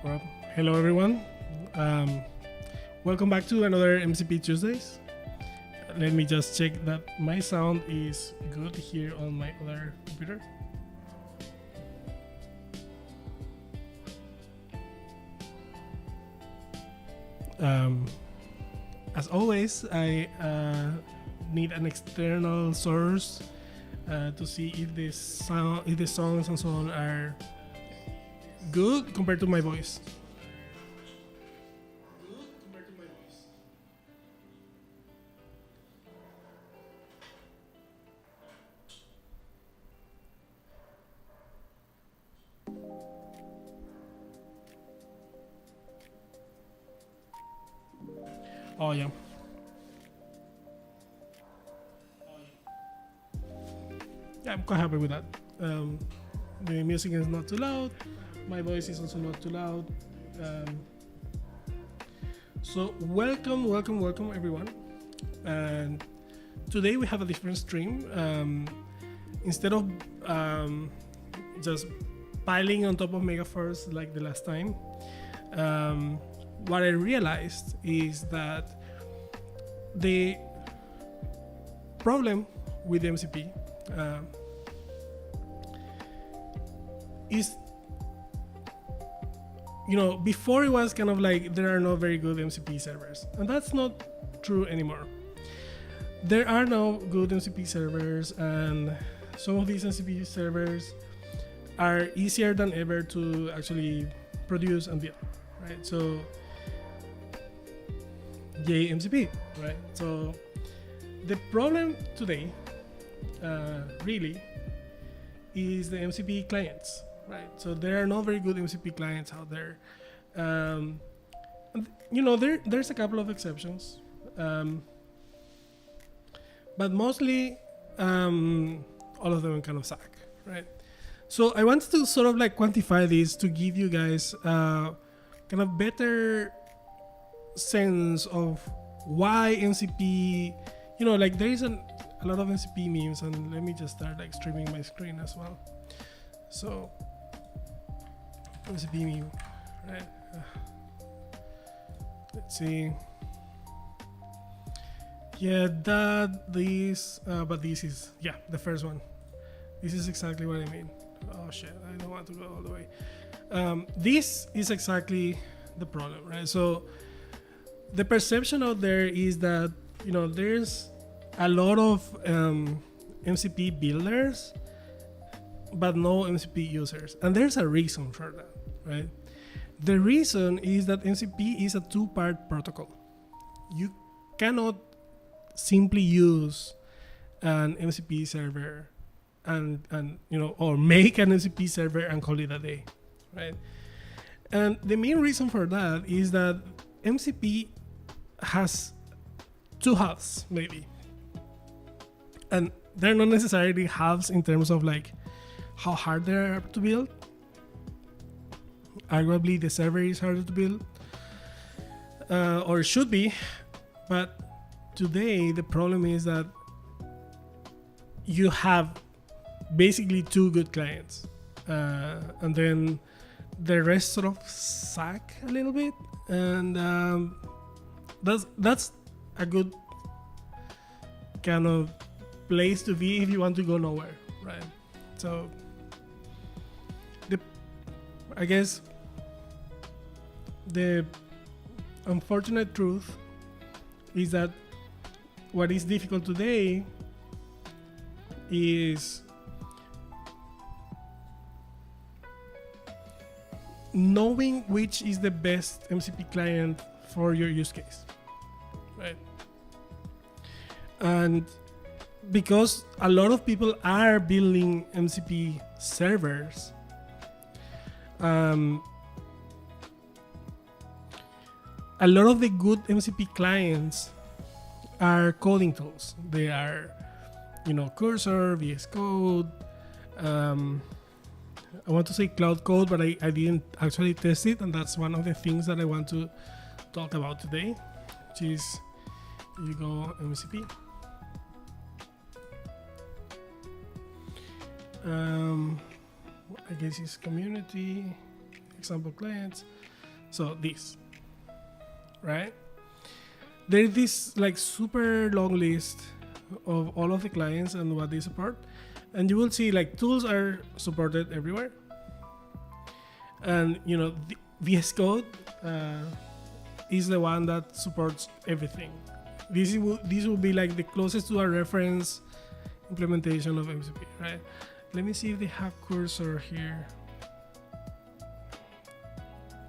Well, hello everyone. Um, Welcome back to another MCP Tuesdays. Let me just check that my sound is good here on my other computer. Um, as always, I need an external source to see if the songs and so on are good compared to my voice. Oh yeah. Yeah, I'm quite happy with that. The music is not too loud. My voice is also not too loud. So welcome everyone. And today we have a different stream. Instead of just piling on top of Megaforce like the last time, what I realized is that the problem with MCP is, before it was kind of like there are no very good MCP servers, and that's not true anymore. There are no good MCP servers, and some of these MCP servers are easier than ever to actually produce and build, right? So yay MCP, right? So the problem today really is the MCP clients, right? So there are no very good MCP clients out there. There's a couple of exceptions, but mostly all of them kind of suck, right? So I wanted to sort of like quantify this to give you guys kind of better sense of why MCP, there is a lot of MCP memes, and let me just start like streaming my screen as well. So MCP meme, right? Let's see. Yeah, but this is, the first one. This is exactly what I mean. Oh shit, I don't want to go all the way. This is exactly the problem, right? So the perception out there is that, there's a lot of MCP builders, but no MCP users. And there's a reason for that, right? The reason is that MCP is a two-part protocol. You cannot simply use an MCP server and or make an MCP server and call it a day, right? And the main reason for that is that MCP has two halves, maybe, and they're not necessarily halves in terms of like how hard they are to build. Arguably the server is harder to build, or it should be, but today the problem is that you have basically two good clients, and then the rest sort of suck a little bit, and that's a good kind of place to be if you want to go nowhere, right? So I guess the unfortunate truth is that what is difficult today is knowing which is the best MCP client for your use case, right? And because a lot of people are building MCP servers, a lot of the good MCP clients are coding tools. They are, Cursor, VS Code. I want to say Cloud Code, but I didn't actually test it, and that's one of the things that I want to talk about today, which is you go MCP. I guess it's community, example clients. So this, right? There's this like super long list of all of the clients and what they support, and you will see like tools are supported everywhere, and you know the VS Code is the one that supports everything. This will be like the closest to a reference implementation of MCP, right? Let me see if they have cursor here.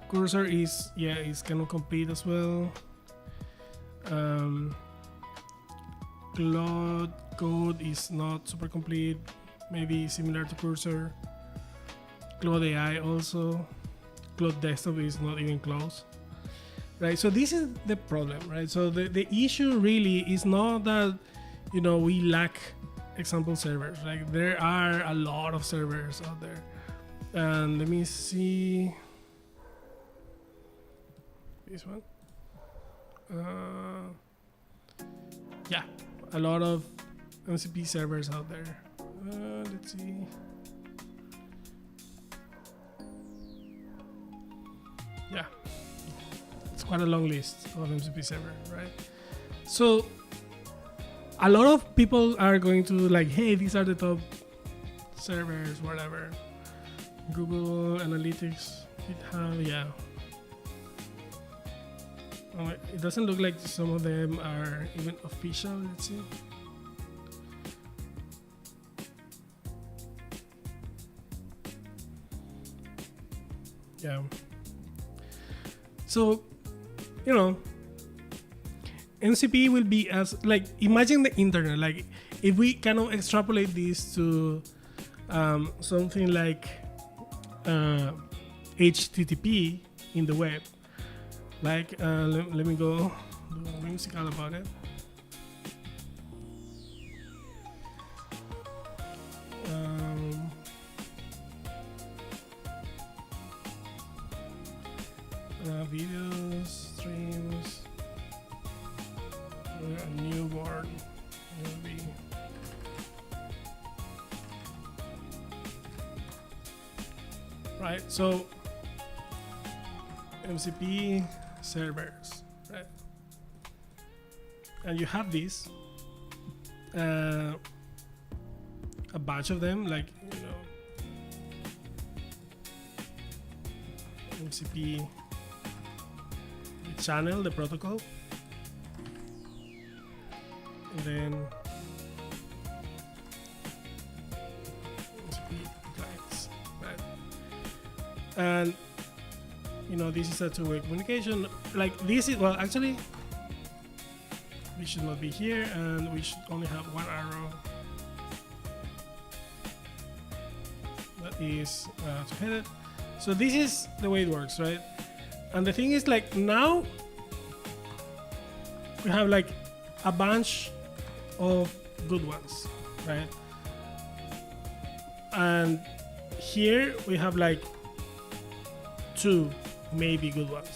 Cursor is kind of complete as well. Cloud Code is not super complete, maybe similar to Cursor. Cloud AI also. Cloud Desktop is not even close, right? So this is the problem, right? So the issue really is not that, you know, we lack example servers. Like there are a lot of servers out there. And let me see this one. Yeah, a lot of MCP servers out there. Let's see. Yeah, it's quite a long list of MCP server, right? So a lot of people are going to like, hey, these are the top servers, whatever. Google Analytics, GitHub, yeah. It doesn't look like some of them are even official. Let's see. Yeah. So, you know, MCP will be as like, imagine the internet. Like, if we kind of extrapolate this to something like HTTP in the web. Like, let me go do a whimsical about it. Videos, streams, a newborn movie. Right, so MCP servers, right? And you have these, a batch of them, like, you know, MCP channel, the protocol, and then MCP clients, right? And you know, this is a two-way communication. Like this is, well, actually we should not be here, and we should only have one arrow that is to hit it. So this is the way it works, right? And the thing is, like, now we have like a bunch of good ones, right? And here we have like two maybe good ones,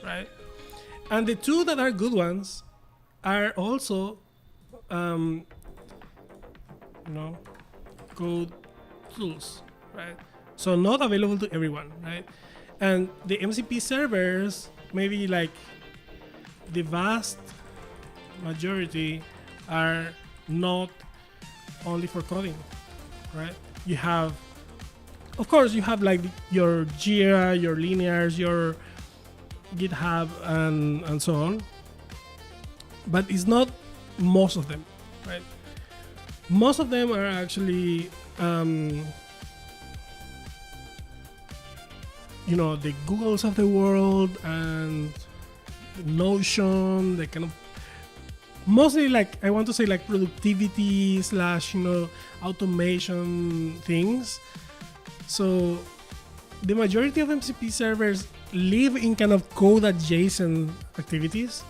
right? And the two that are good ones are also you know, code tools, right? So not available to everyone, right? And the MCP servers, maybe like the vast majority, are not only for coding, right? You have, of course, you have like your Jira, your Linears, your GitHub, and so on. But it's not most of them, right? Most of them are actually you know, the Googles of the world and Notion, the kind of mostly like, I want to say like productivity / you know, automation things. So the majority of MCP servers live in kind of code adjacent activities.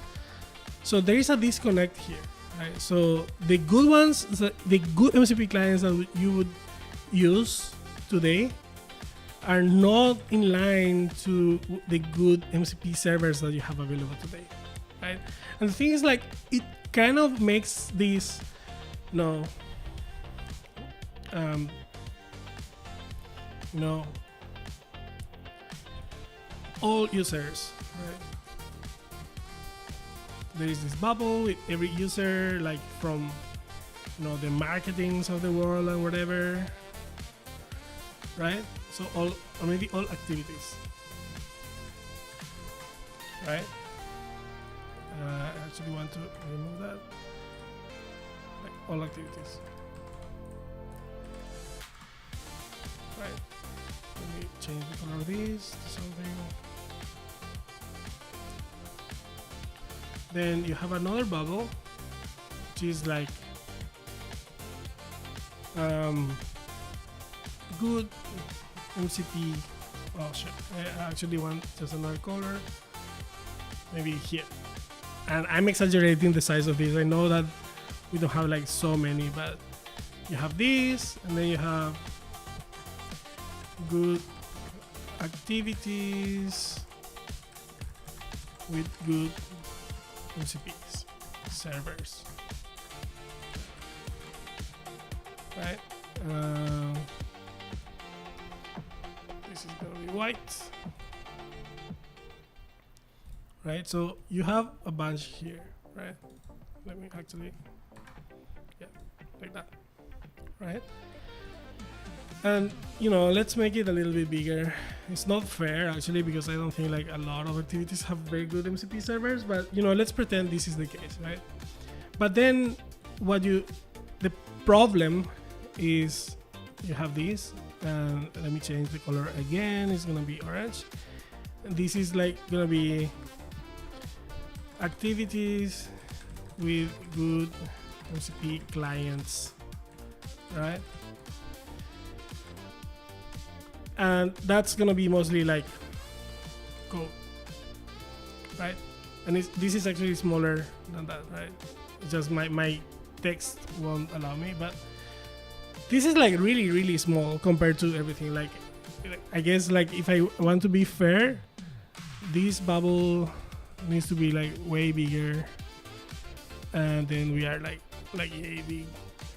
So there is a disconnect here, right? So the good ones, the good MCP clients that you would use today are not in line to the good MCP servers that you have available today, right? And the thing is, like, it kind of makes this, you know, all users, right? There is this bubble with every user, like from the marketings of the world and whatever, right? So already all activities, right? I actually want to remove that, like all activities, right? Let me change the color of this to something. Then you have another bubble, which is like good MCP. Oh shit! I actually want just another color, maybe here. And I'm exaggerating the size of this. I know that we don't have like so many, but you have this, and then you have good activities with good MCPs servers, right? This is gonna be white, right? So you have a bunch here, right? Let me actually, yeah, like that, right? And let's make it a little bit bigger. It's not fair actually, because I don't think like a lot of activities have very good MCP servers, but let's pretend this is the case, right? But then the problem is you have this, and let me change the color again. It's gonna be orange. And this is like gonna be activities with good MCP clients, right? And that's gonna be mostly like code, right? And this is actually smaller than that, right? It's just my text won't allow me, but this is like really, really small compared to everything. Like I guess like if I want to be fair, this bubble needs to be like way bigger, and then we are like yay big,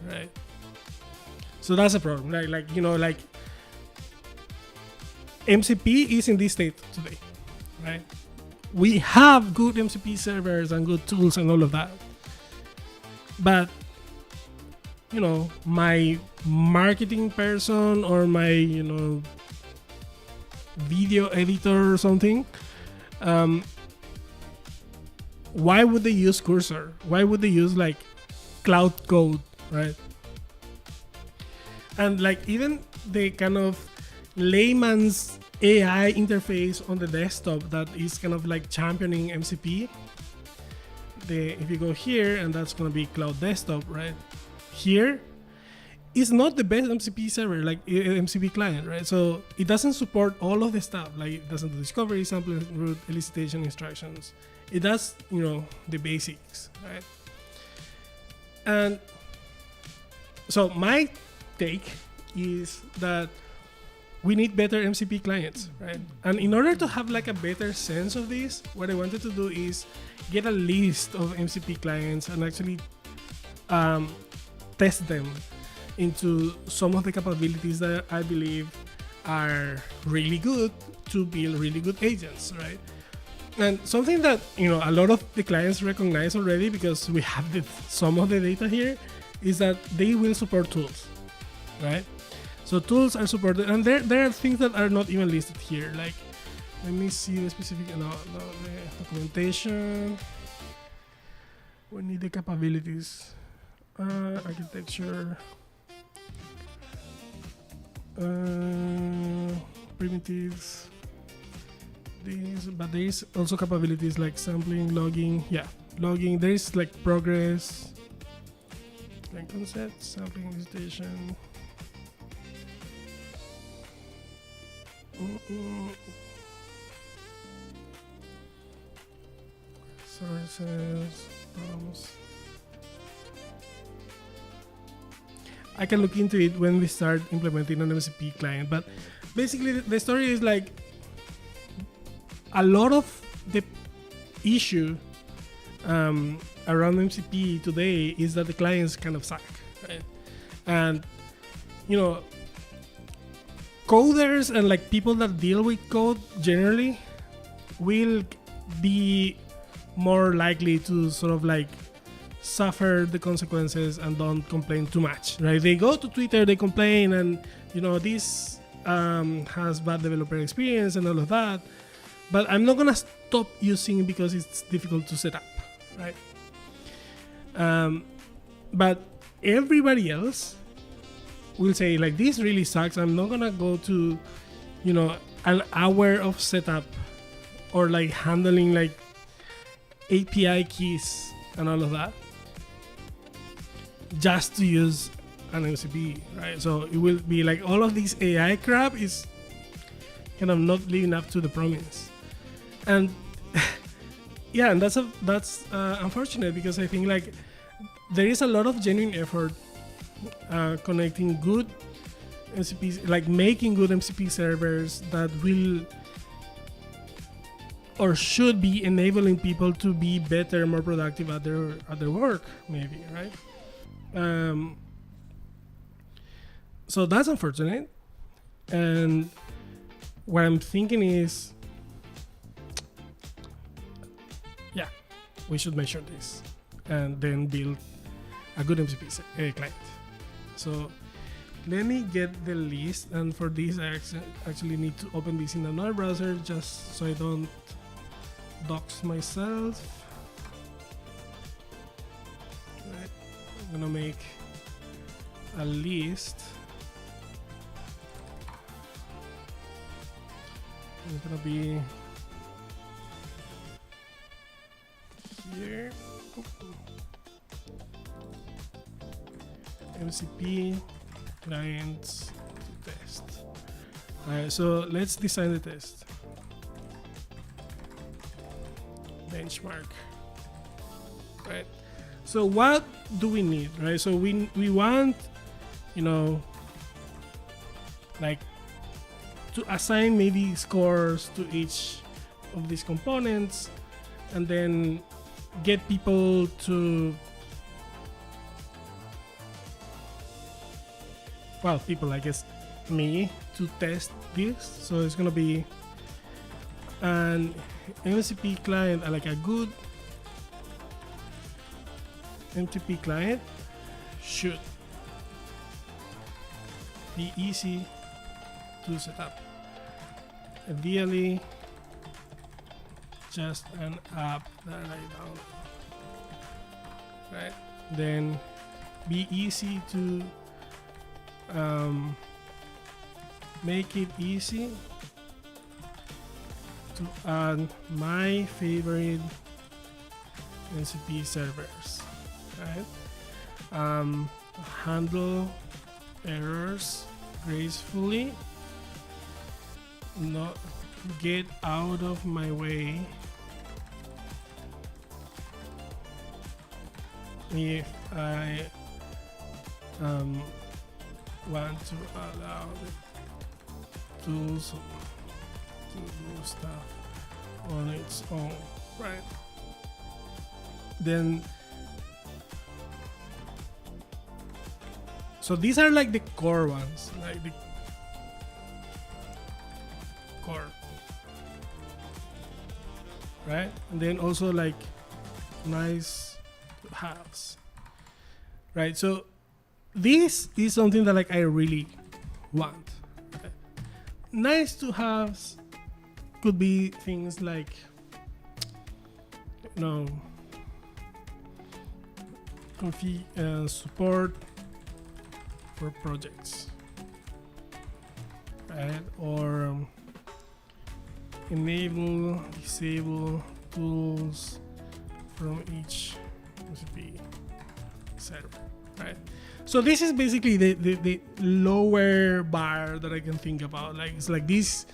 right? So that's a problem. Like MCP is in this state today, right? We have good MCP servers and good tools and all of that, but my marketing person or my video editor or something, why would they use Cursor? Why would they use like Cloud Code, right? And like even the kind of layman's AI interface on the desktop that is kind of like championing MCP. If you go here, and that's gonna be Cloud Desktop, right? Here is not the best MCP server, like MCP client, right? So it doesn't support all of the stuff. Like it doesn't do discovery, sampling, root, elicitation instructions. It does, the basics, right? And so my take is that we need better MCP clients, right? And in order to have like a better sense of this, what I wanted to do is get a list of MCP clients and actually test them into some of the capabilities that I believe are really good to build really good agents, right? And something that a lot of the clients recognize already, because we have some of the data here, is that they will support tools, right? So tools are supported, and there are things that are not even listed here. Like, let me see the specific, the documentation. We need the capabilities, architecture, primitives. But there is also capabilities like sampling, logging. Yeah, logging. There is like progress, like concept, sampling, elicitation. Sources, problems. I can look into it when we start implementing an MCP client, but basically the story is like a lot of the issue around MCP today is that the clients kind of suck, right? And coders and like people that deal with code generally will be more likely to sort of like suffer the consequences and don't complain too much, right? They go to Twitter, they complain, and this has bad developer experience and all of that, but I'm not gonna stop using it because it's difficult to set up, right? But everybody else will say like, this really sucks. I'm not gonna go to an hour of setup or like handling like API keys and all of that just to use an MCP, right? So it will be like all of this AI crap is kind of not living up to the promise, and yeah, and that's unfortunate, because I think like there is a lot of genuine effort connecting good MCPs, like making good MCP servers that will or should be enabling people to be better, more productive at their work, maybe, right? So that's unfortunate, and what I'm thinking is, yeah, we should measure this and then build a good MCP client. So let me get the list, and for this I actually need to open this in another browser just so I don't dox myself. Right. I'm gonna make a list. It's gonna be here. MCP clients to test. Alright, so let's design the test. Benchmark. Right. So what do we need, right? So we want, like to assign maybe scores to each of these components, and then get people to, I guess me, to test this. So it's gonna be an MCP client, like a good MCP client should be easy to set up. Ideally, just an app that I download, right? Then be easy to make it easy to add my favorite MCP servers, right? Handle errors gracefully, not get out of my way if I want to allow the tools to do stuff on its own, right? Then, so these are like the core ones, like the core, right? And then also like nice to haves, right? So this is something that like I really want. Okay? Nice to haves could be things like, config support for projects, right? Or enable, disable tools from each MCP server, right? So this is basically the lower bar that I can think about. Like, it's like this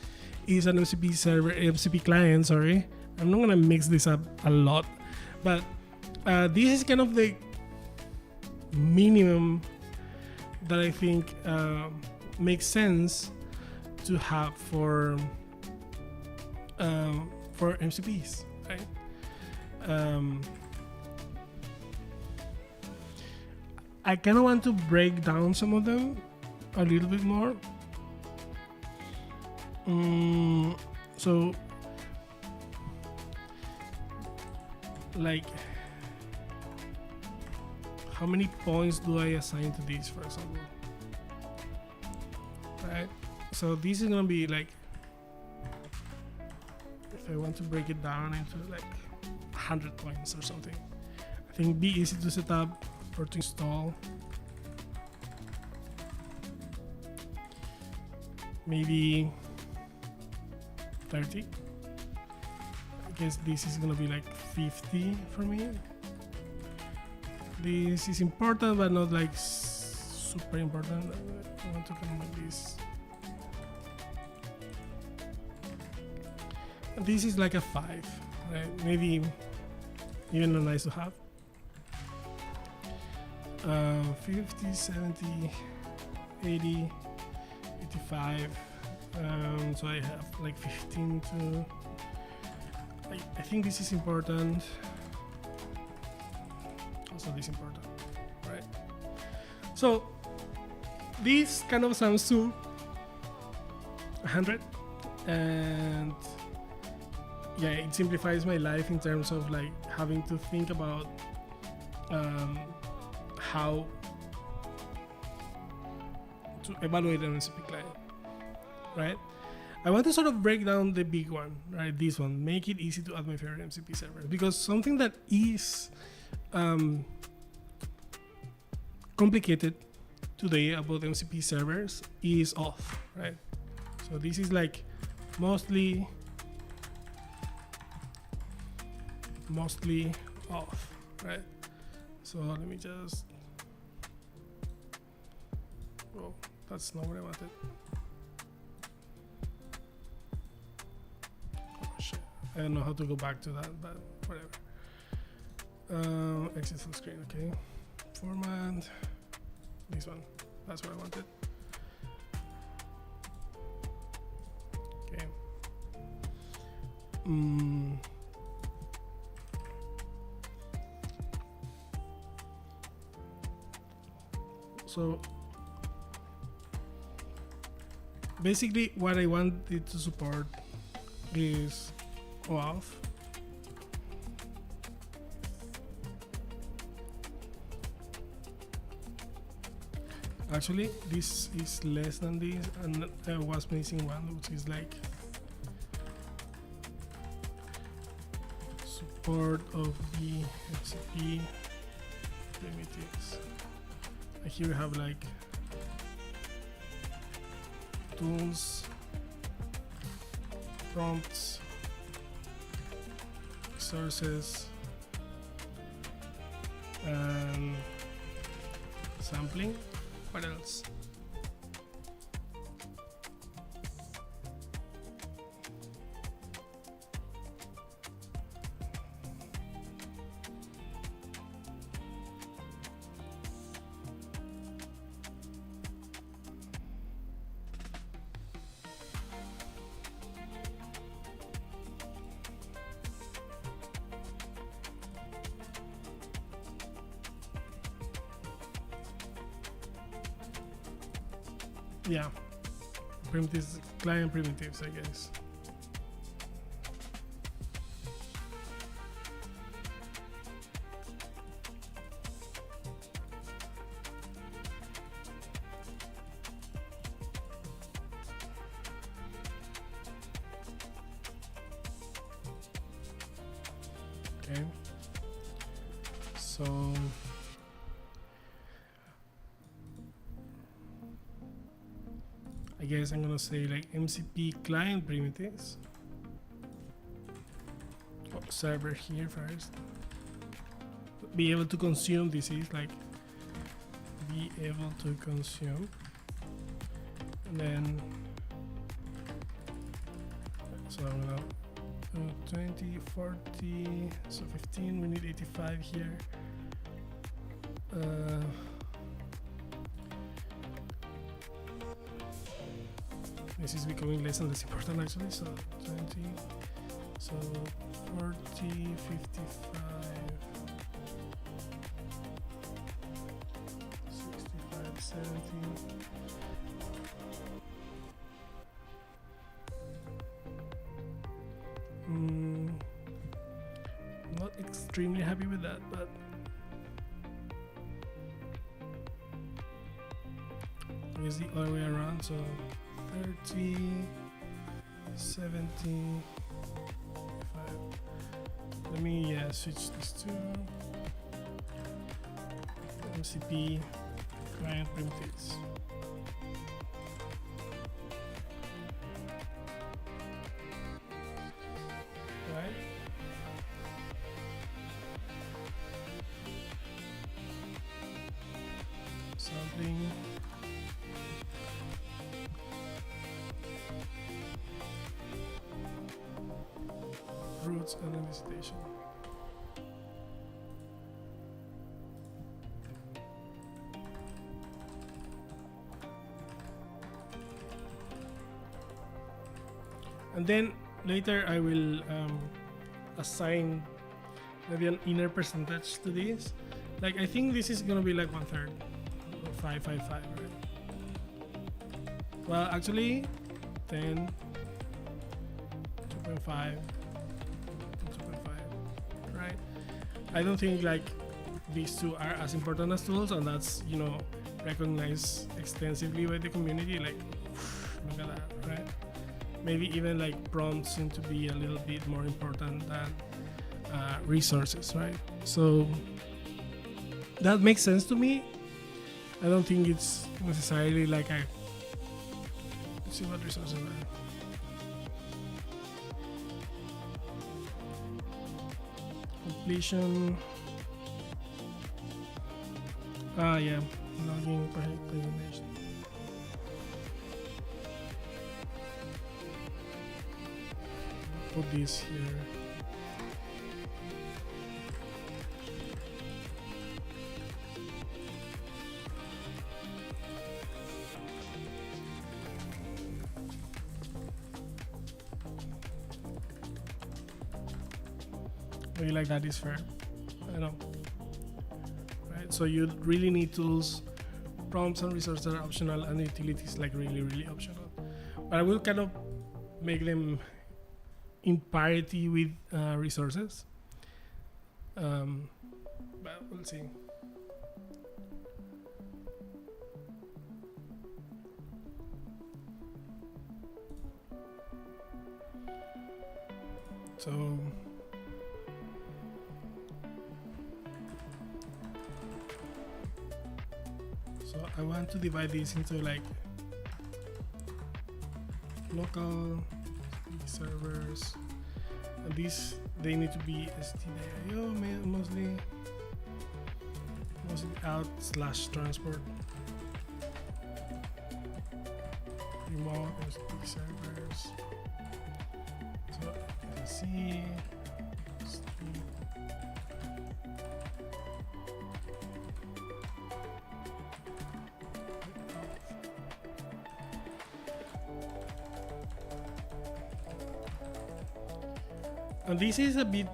is an MCP server, MCP client, sorry. I'm not gonna mix this up a lot, but this is kind of the minimum that I think makes sense to have for MCPs, right? I kind of want to break down some of them a little bit more. So like how many points do I assign to this, for example, right? So this is gonna be like, if I want to break it down into like 100 points or something, I think be easy to set up or to install. Maybe 30. I guess this is gonna be like 50 for me. This is important, but not like super important. I want to come like this. And this is like a 5, right? Maybe even a nice to have. 50, 70, 80, 85. So I have like 15 to. I think this is important. Also, this is important, right? So this kind of sums to 100, and yeah, it simplifies my life in terms of like having to think about how to evaluate an MCP client, right? I want to sort of break down the big one, right? This one, make it easy to add my favorite MCP servers, because something that is complicated today about MCP servers is auth, right? So this is like mostly auth, right? So let me just, oh, that's not what I wanted. Oh shit, I don't know how to go back to that, but whatever. Exit full screen, okay. Format, this one, that's what I wanted. Okay. So basically what I want it to support is OAuth. Actually, this is less than this, and I was missing one, which is like support of the MCP primitives. Here we have like tools, prompts, sources, and sampling. What else? Yeah, primitives, client primitives, I guess. Okay, so I guess I'm gonna say like MCP client primitives. Oh, server here first. Be able to consume, this is like be able to consume, and then so I'm gonna 20, 40, so 15, we need 85 here. This is becoming less and less important actually, so 20, so 40, 55, 65, 70. Not extremely happy with that, but it's the other way around. So 30, 70, 5. Let me switch this to MCP client primitives. Right? Sampling. Roots and elicitation. And then later I will assign maybe an inner percentage to this. Like I think this is gonna be like 1/3, 5, 5, 5, right? Well, actually, 10, 2.5, 2.5, right? I don't think like these two are as important as tools, and that's recognized extensively by the community. Like, look at that, right? Maybe even like prompts seem to be a little bit more important than resources, right? So that makes sense to me. I don't think it's necessarily like let's see what resources are. Completion. Yeah, logging pagination. Put this here. Maybe like that is fair. I know. Right? So you really need tools. Prompts and resources are optional, and utilities like really, really optional. But I will kind of make them in parity with resources. But we'll see. So I want to divide this into like local servers, and these they need to be stdio mostly out / transport. Remote MCP servers. So you can see stream. And this is a bit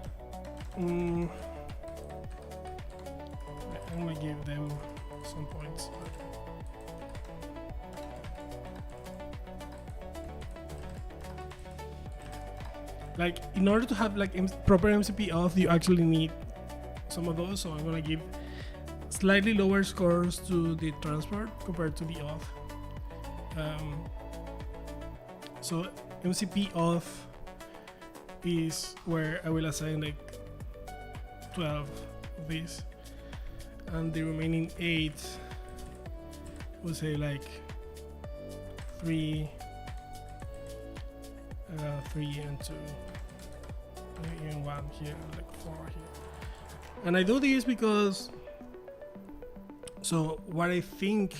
I'm gonna give them some points. Like in order to have like proper MCP auth, you actually need some of those. So I'm gonna give slightly lower scores to the transport compared to the auth. So MCP auth is where I will assign like 12 of these, and the remaining 8 we'll say like 3 and 2, and 1 here, like 4 here. And I do this because so what I think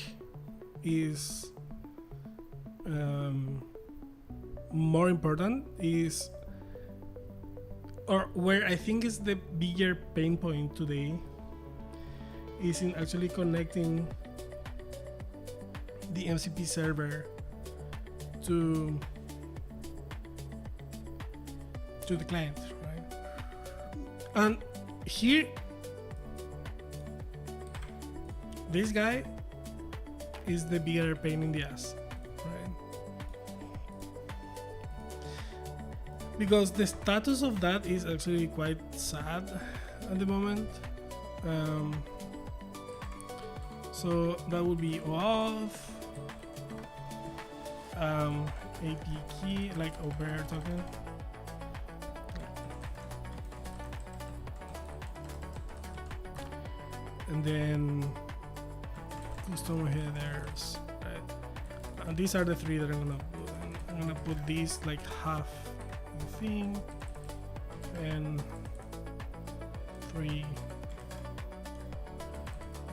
is more important is, or where I think is the bigger pain point today, is in actually connecting the MCP server to the client, right? And here, this guy is the bigger pain in the ass, right? because the status of that is actually quite sad at the moment. So that would be OAuth, AP key, like over token. And then custom headers, right? And these are the three that I'm gonna put. And I'm gonna put these like half the thing, and 3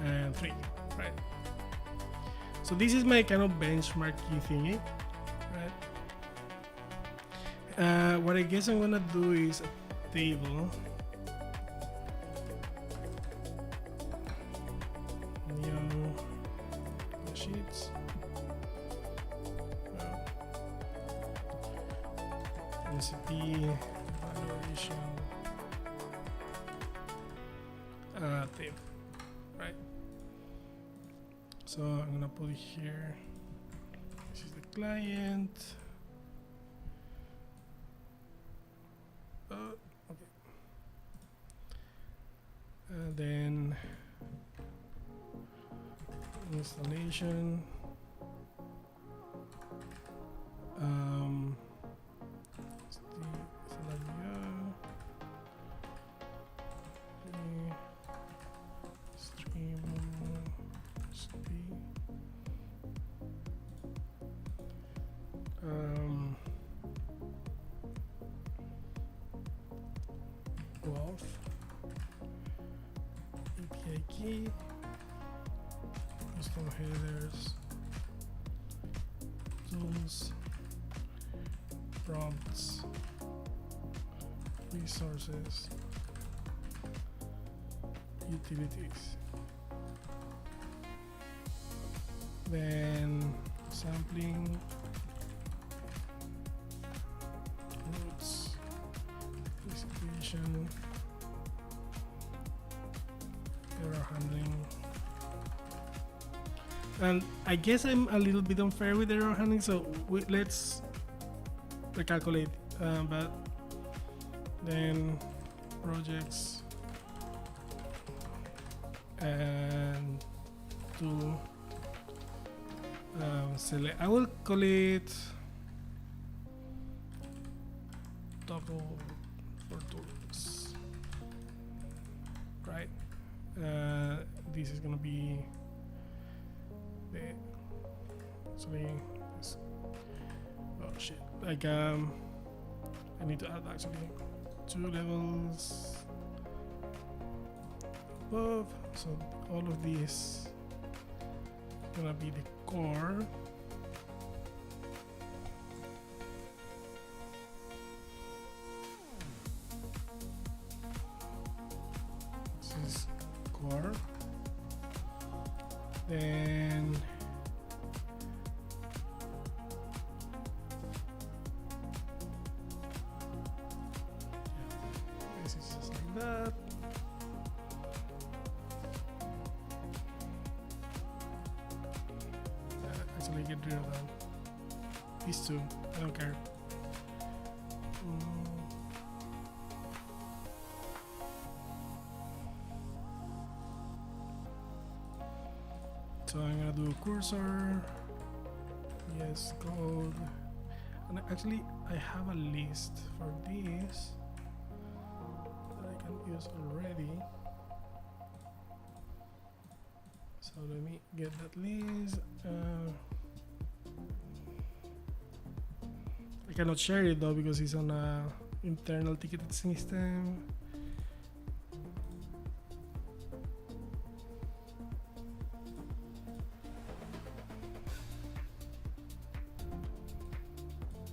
and 3, right? So this is my kind of benchmark key thingy, right? What I guess I'm gonna do is a table. New sheets. MCP evaluation table, right? So I'm gonna put it here. This is the client. Okay. And then installation. Off API key, custom headers, tools, prompts, resources, utilities, then sampling, routes, execution, error handling. And I guess I'm a little bit unfair with error handling, so let's recalculate. But then projects and to select. I will call it toggle for tools, right? This is gonna be the actually this, oh shit, like I need to add actually 2 levels above, so all of these gonna be the core. This is core. Then this is just like that. Actually get rid of that. These two, I don't care. So I'm gonna do a cursor, yes, code, and actually I have a list for this that I can use already. So let me get that list. I cannot share it though because it's on a internal ticketed system.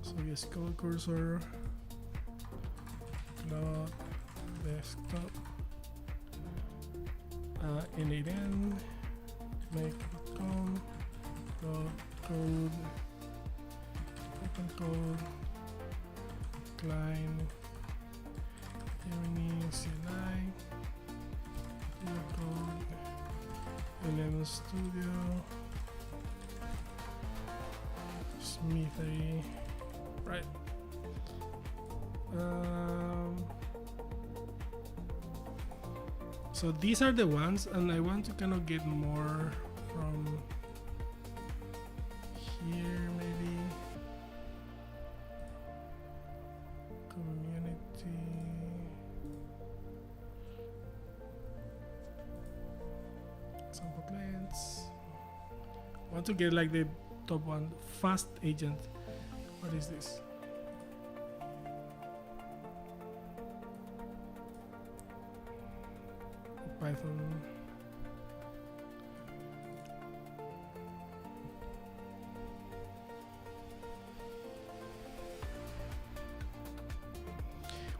So yes, code cursor, cloud, desktop, n8n, make.com, code, open code, client, CLI, code, LM Studio, Smithery, right? So these are the ones, and I want to kind of get more from here, maybe. Community. Sample clients. I want to get like the top one. Fast agent. What is this? Python.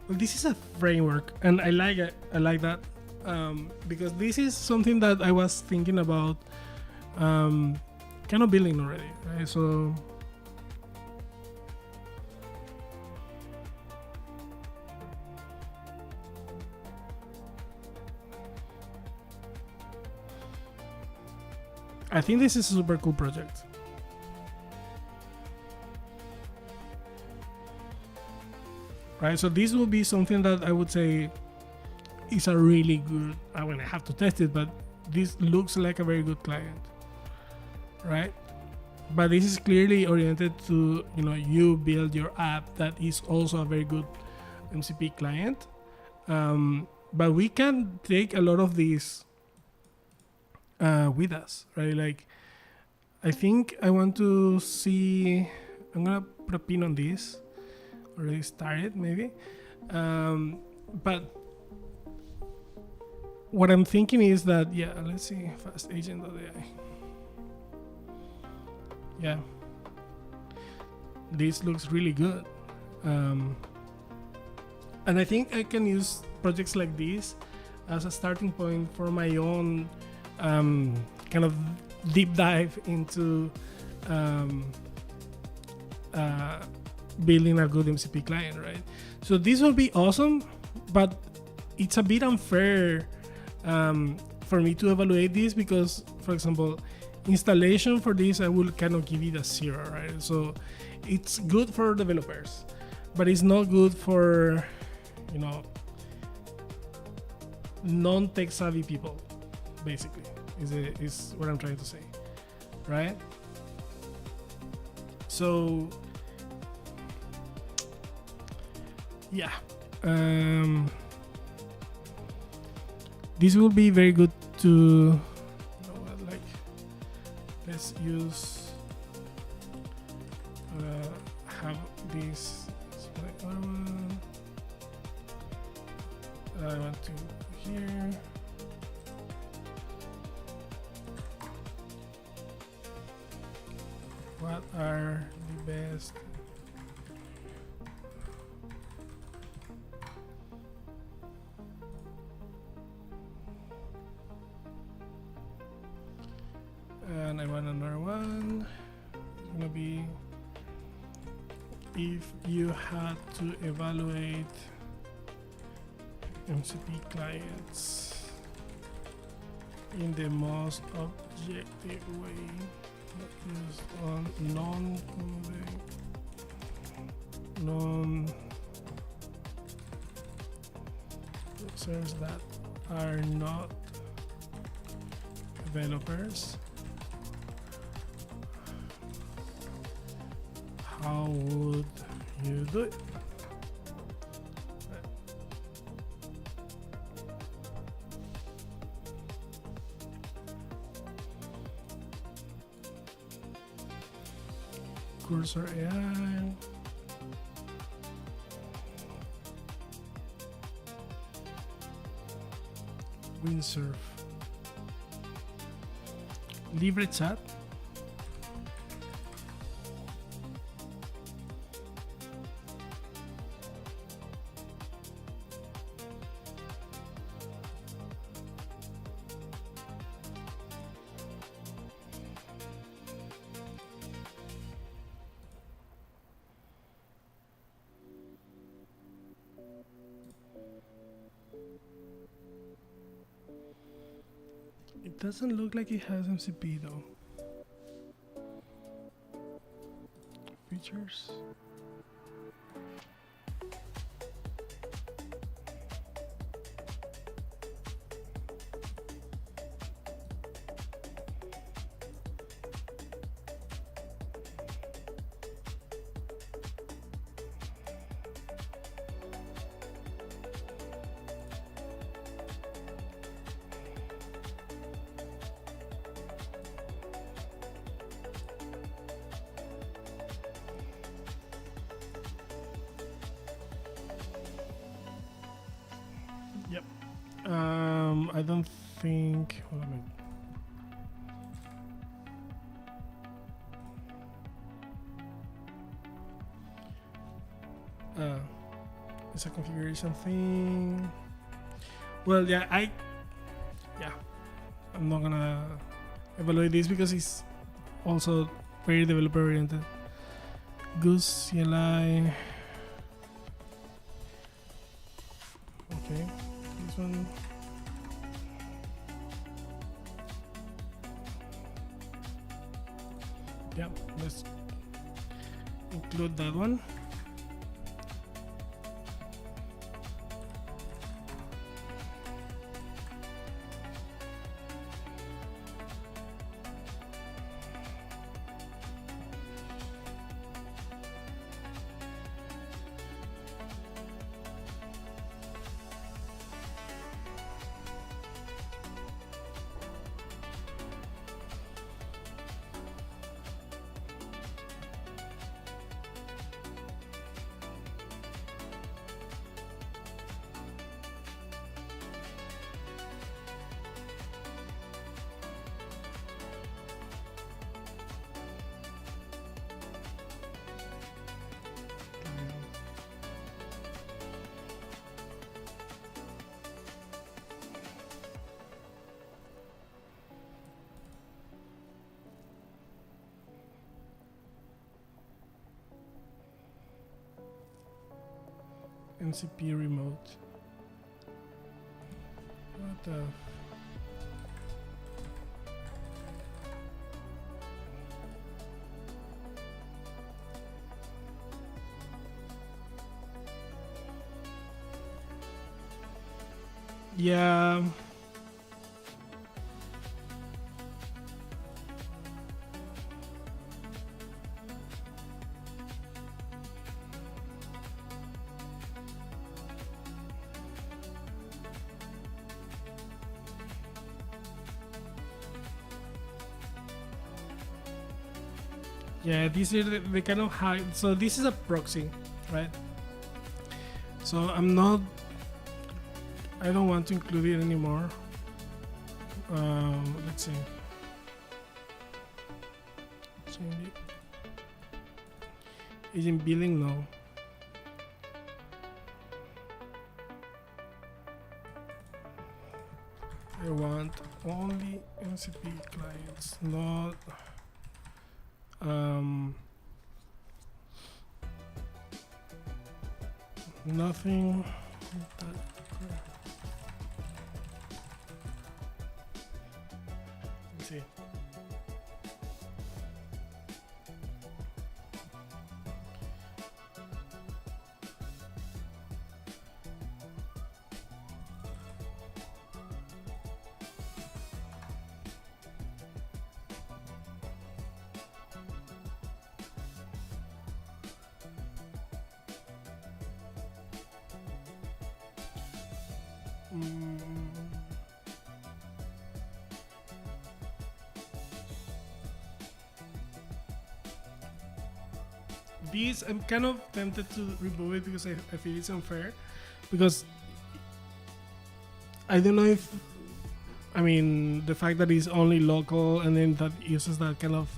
Well, this is a framework, and I like it. I like that because this is something that I was thinking about, kind of building already. Right? So. I think this is a super cool project. Right, so this will be something that I would say is a really good, I mean, I have to test it, but this looks like a very good client, right? But this is clearly oriented to, you build your app that is also a very good MCP client. But we can take a lot of these with us, right? Like, I think I want to see, I'm gonna put a pin on this, already started maybe, but what I'm thinking is that, let's see, fast agent.ai. Yeah, this looks really good, and I think I can use projects like this as a starting point for my own kind of deep dive into building a good MCP client, right? So this will be awesome, but it's a bit unfair for me to evaluate this because, for example, installation for this, I will kind of give it a 0, right? So it's good for developers, but it's not good for, non-tech savvy people, basically, is what I'm trying to say, right? So yeah, this will be very good to, let's use have this. I want to here. What are the best and I want another one. It's gonna be if you had to evaluate MCP clients in the most objective way, focused on non-users that are not developers, how would you do it? Cursor AI. Windsurf. Libre chat. It doesn't look like it has MCP though. Features. I don't think. Hold on a minute. It's a configuration thing. Well, yeah, I'm not gonna evaluate this because it's also very developer oriented. Goose CLI. Okay, this one. Yeah, let's include that one. MCP remote. What the? Yeah. Yeah, these are the kind of high. So this is a proxy, right? So I don't want to include it anymore. Let's see. Change it. Agent billing, no. I want only MCP clients, not nothing that. Let's see. These, I'm kind of tempted to remove it because I feel it's unfair, because I don't know if, I mean, the fact that it's only local and then that uses that kind of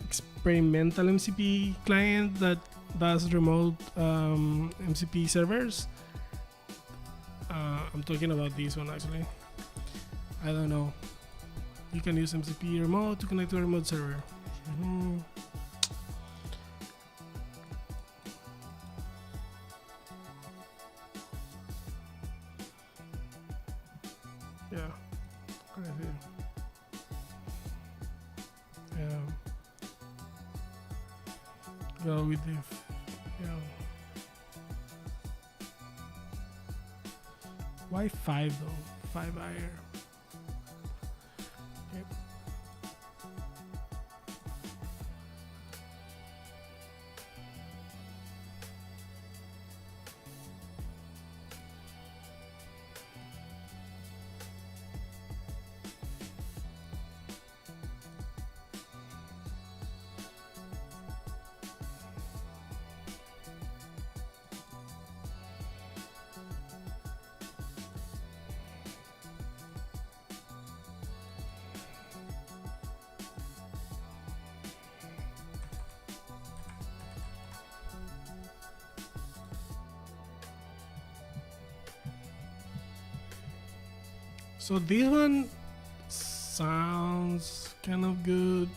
experimental MCP client that does remote MCP servers. I'm talking about this one actually. I don't know. You can use MCP remote to connect to a remote server. Yeah. Crazy. Yeah. Go with the why 5 though? 5 higher. Okay. So this one sounds kind of good.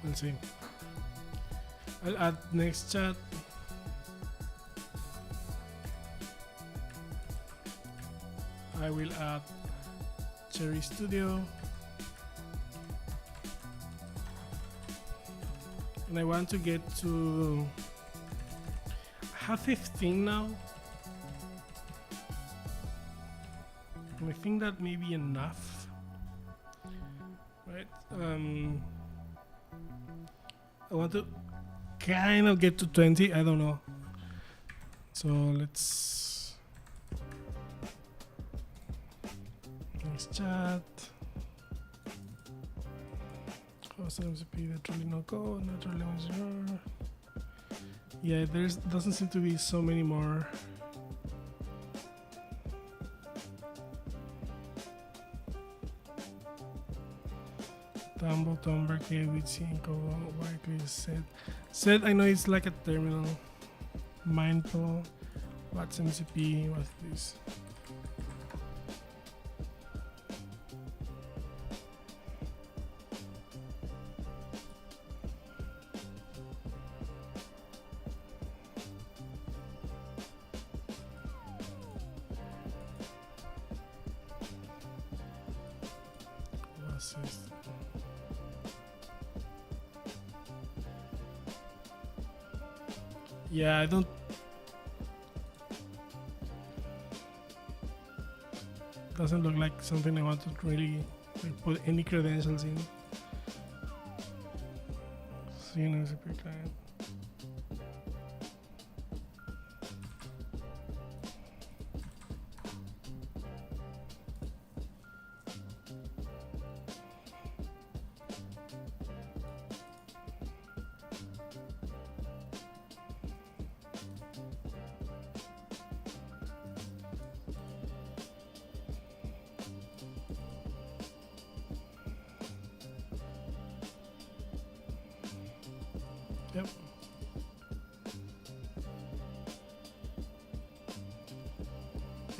We'll see. I'll add next chat. I will add Cherry Studio. And I want to get to have 15 now. And I think that may be enough. Right? I want to kind of get to 20. I don't know. So let's next chat. Host MCP, naturally no code, naturally no. Yeah, there's doesn't seem to be so many more. Tumble, Tomber, K with Cinco, Barkley, Set. Set, I know it's like a terminal. Mindful. What's MCP? What's this? What's this? Yeah, I don't. Doesn't look like something I want to really like, put any credentials in. CNMCP client. Yep.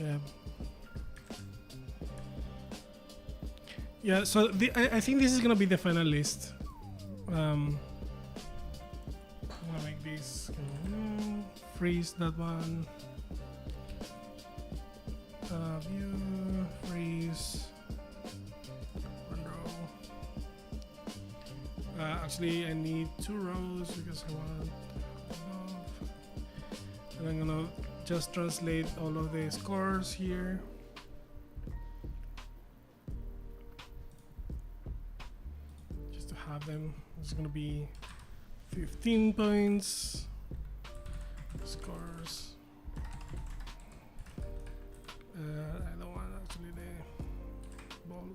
Yeah. Yeah. So I think this is gonna be the final list. I'm gonna make this freeze that one. View freeze. One row. Actually, I need 2 rows because I want above. And I'm gonna just translate all of the scores here. Just to have them. It's gonna be 15 points. Scores. I don't want actually the ball.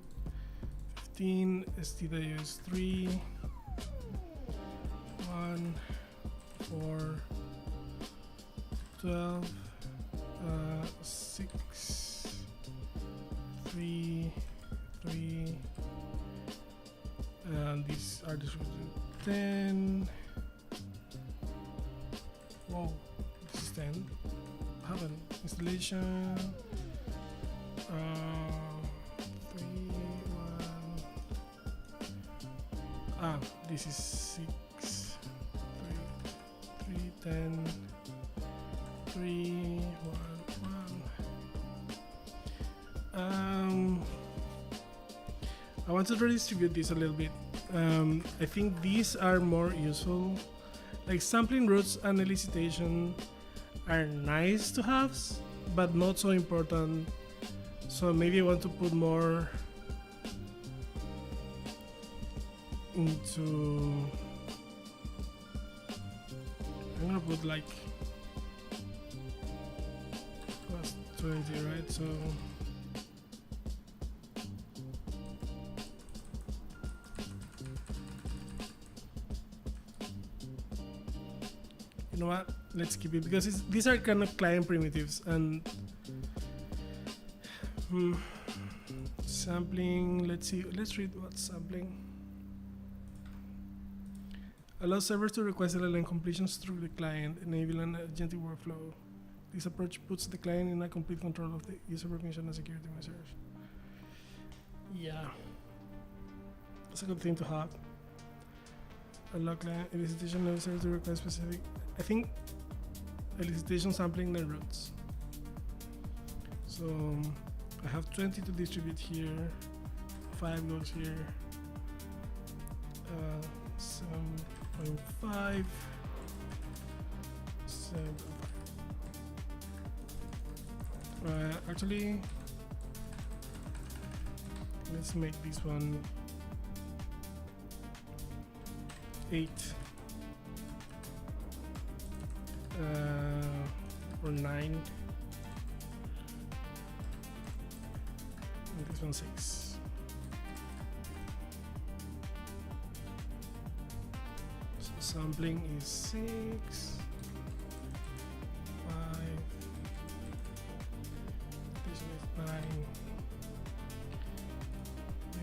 15. STW is 3. 1, 4, 12, 6, 3, 3, and these are distributed 10. Whoa, this is 10. Have an installation. 3, 1. This is 6. 10, 3, 1, 1. I want to redistribute this a little bit. I think these are more useful. Like sampling routes and elicitation are nice to have, but not so important. So maybe I want to put more into. I'm gonna put like plus 20, right? So You know what? Let's keep it because these are kind of client primitives and sampling. Let's see. Let's read what's sampling. Allows servers to request LLM completions through the client, enabling an agentic workflow. This approach puts the client in a complete control of the user permission and security measures. Yeah, that's a good thing to have. Allow client elicitation of servers to request specific. I think elicitation sampling the roots. So I have 20 to distribute here, 5 goes here, 7.5, 7.5. Actually, let's make this one 8 or 9. And this one 6. So sampling is 6, 5. This one is 9.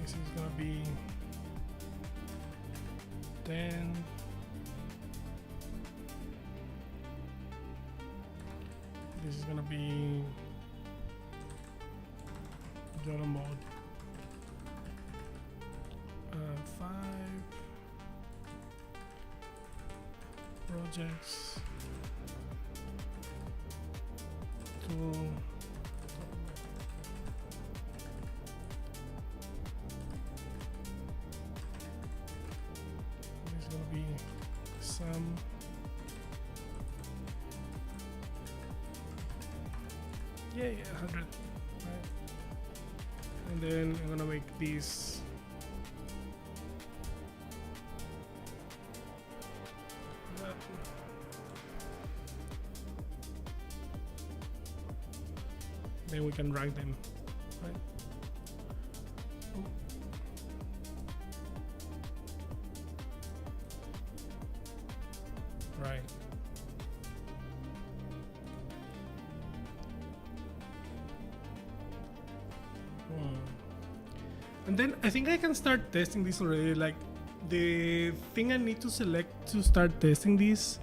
This is gonna be 10. This is gonna be Java mode 5 projects 2 this is gonna be some yeah 100 right. And then I'm gonna make these then we can rank them, right? Right. And then I think I can start testing this already. Like the thing I need to select to start testing this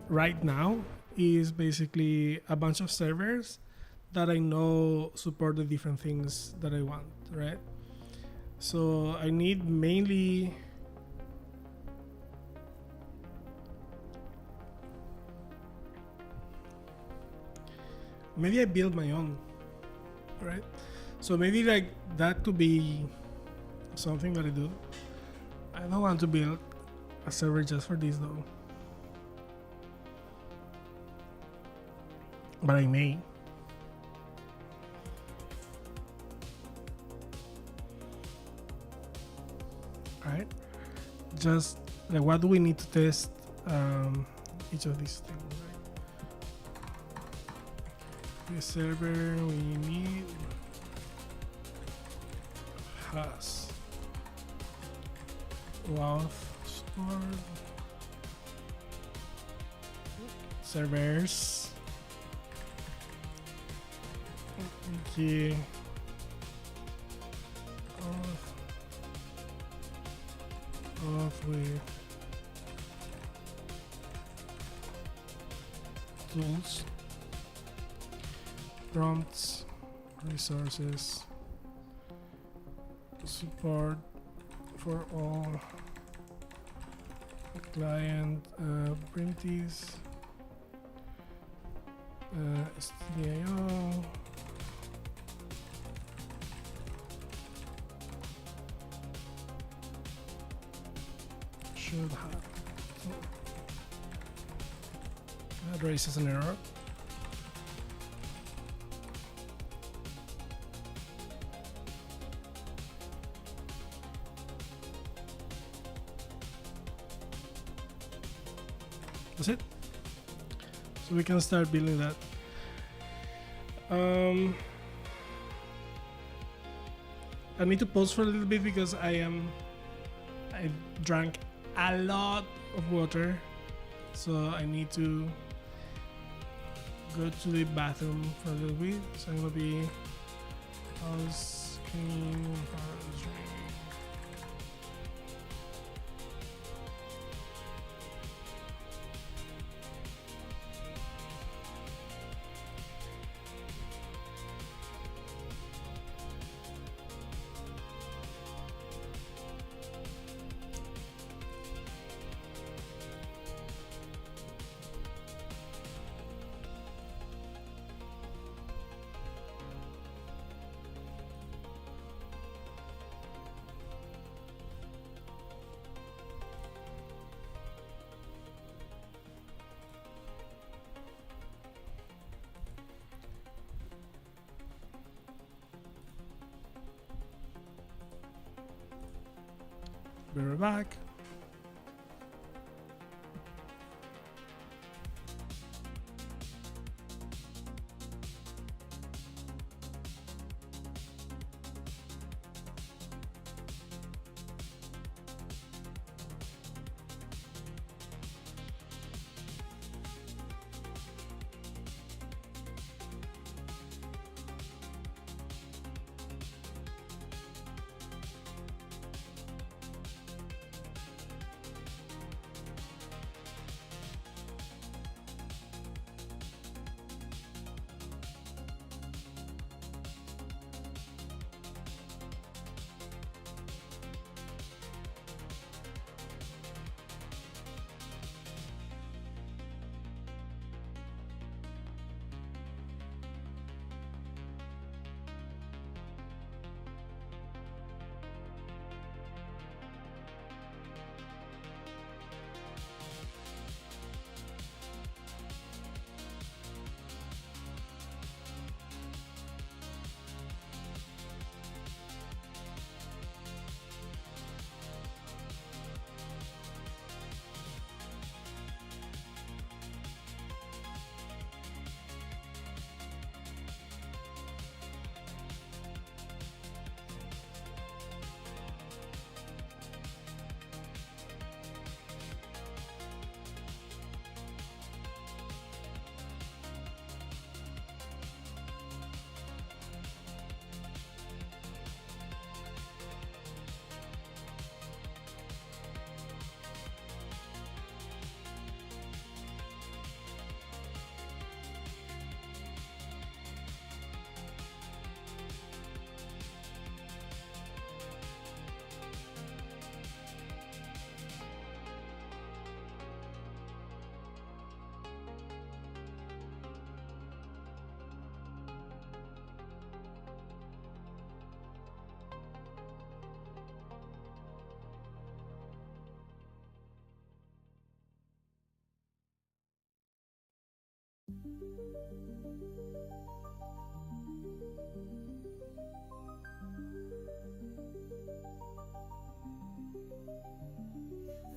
right now is basically a bunch of servers that I know support the different things that I want, right? So I need mainly maybe I build my own, right? So maybe like that could be something that I do. I don't want to build a server just for this though, but I may. Right? Just like what do we need to test each of these things, right? The server we need has wealth stored servers okay off with tools, prompts, resources, support for all client primitives, STIO, should have. That raises an error. That's it. So we can start building that. I need to pause for a little bit because I drank a lot of water so I need to go to the bathroom for a little bit. So I'm gonna be house clean, house ring. Be right back.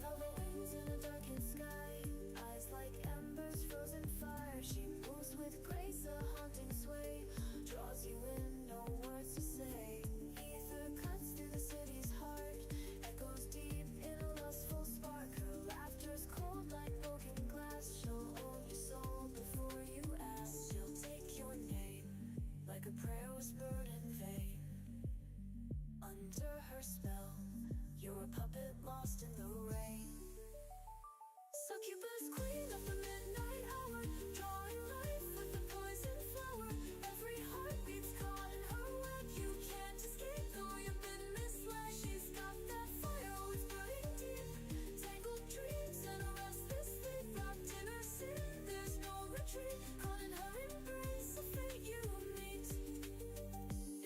Velvet wings in a darkened sky, eyes like embers, frozen fire. She moves with grace, a haunting sway, draws you in, no words to say. Ether cuts through the city's heart, echoes deep in a lustful spark. Her laughter's cold like broken glass. She'll own your soul before you ask. She'll take your name like a prayer whispered in vain. Under her spell, you're a puppet lost in the rain. Succubus, queen of the midnight hour, drawing life with the poison flower. Every heartbeat's caught in her web. You can't escape though you've been misled. She's got that fire always burning deep, tangled dreams and a restless sleep. Wrapped in her sin, there's no retreat. Caught in her embrace, a fate you meet.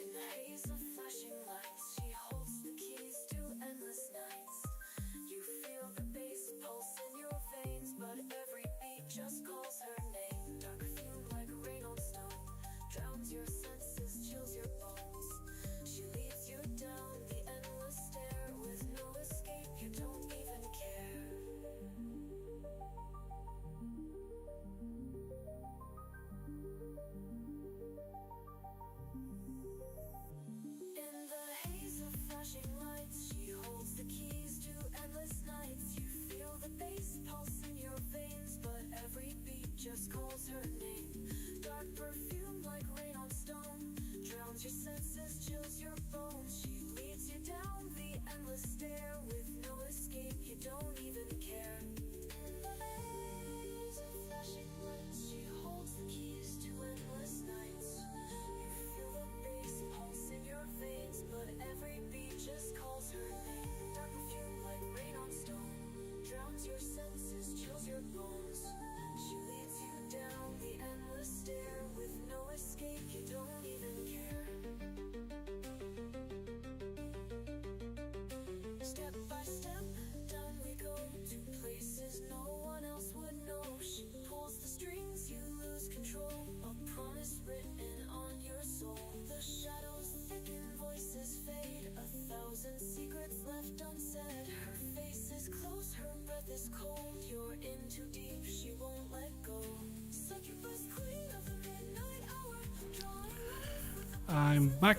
In the haze of flashing lights, she holds the keys to endless nights. You I'm back.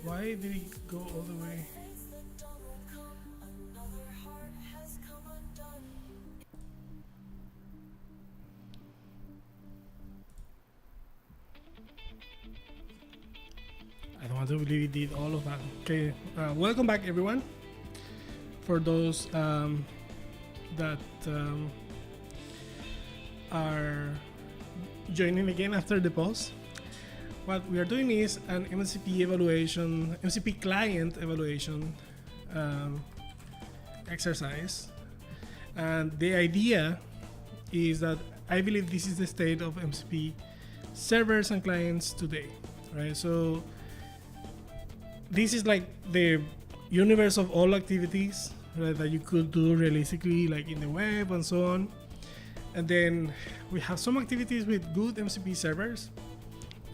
Why did he go all the way? I don't want to believe he did all of that. Okay, welcome back everyone. For those that are joining again after the pause, what we are doing is an MCP evaluation, MCP client evaluation exercise. And the idea is that I believe this is the state of MCP servers and clients today, right? So this is like the universe of all activities, right, that you could do realistically, like in the web and so on. And then we have some activities with good MCP servers.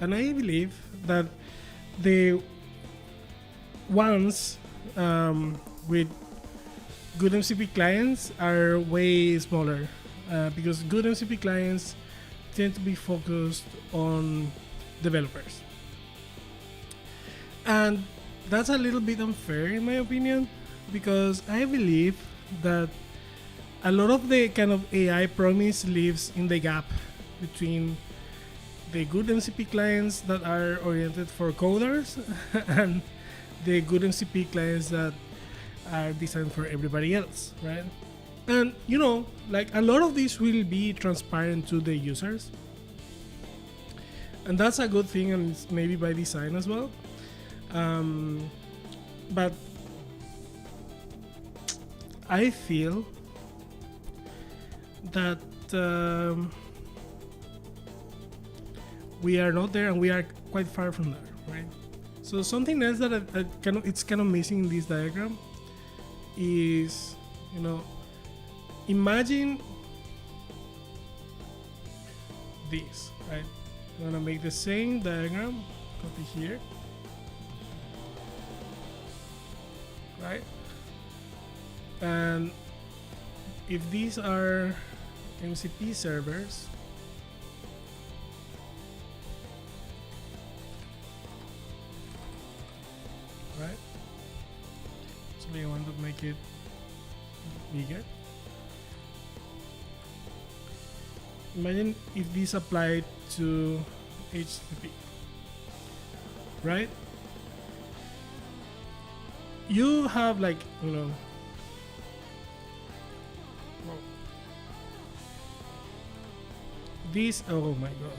And I believe that the ones with good MCP clients are way smaller because good MCP clients tend to be focused on developers. And that's a little bit unfair in my opinion, because I believe that a lot of the kind of AI promise lives in the gap between the good MCP clients that are oriented for coders and the good MCP clients that are designed for everybody else, right? And you know, like a lot of this will be transparent to the users, and that's a good thing, and it's maybe by design as well. But I feel that we are not there, and we are quite far from there, right? So something else that it's kind of missing in this diagram is, you know, imagine this, right? I'm gonna make the same diagram, copy here, right? And if these are MCP servers, right? Actually, I want to make it bigger. Imagine if this applied to HTTP, right? You have like, you know, this, oh my god.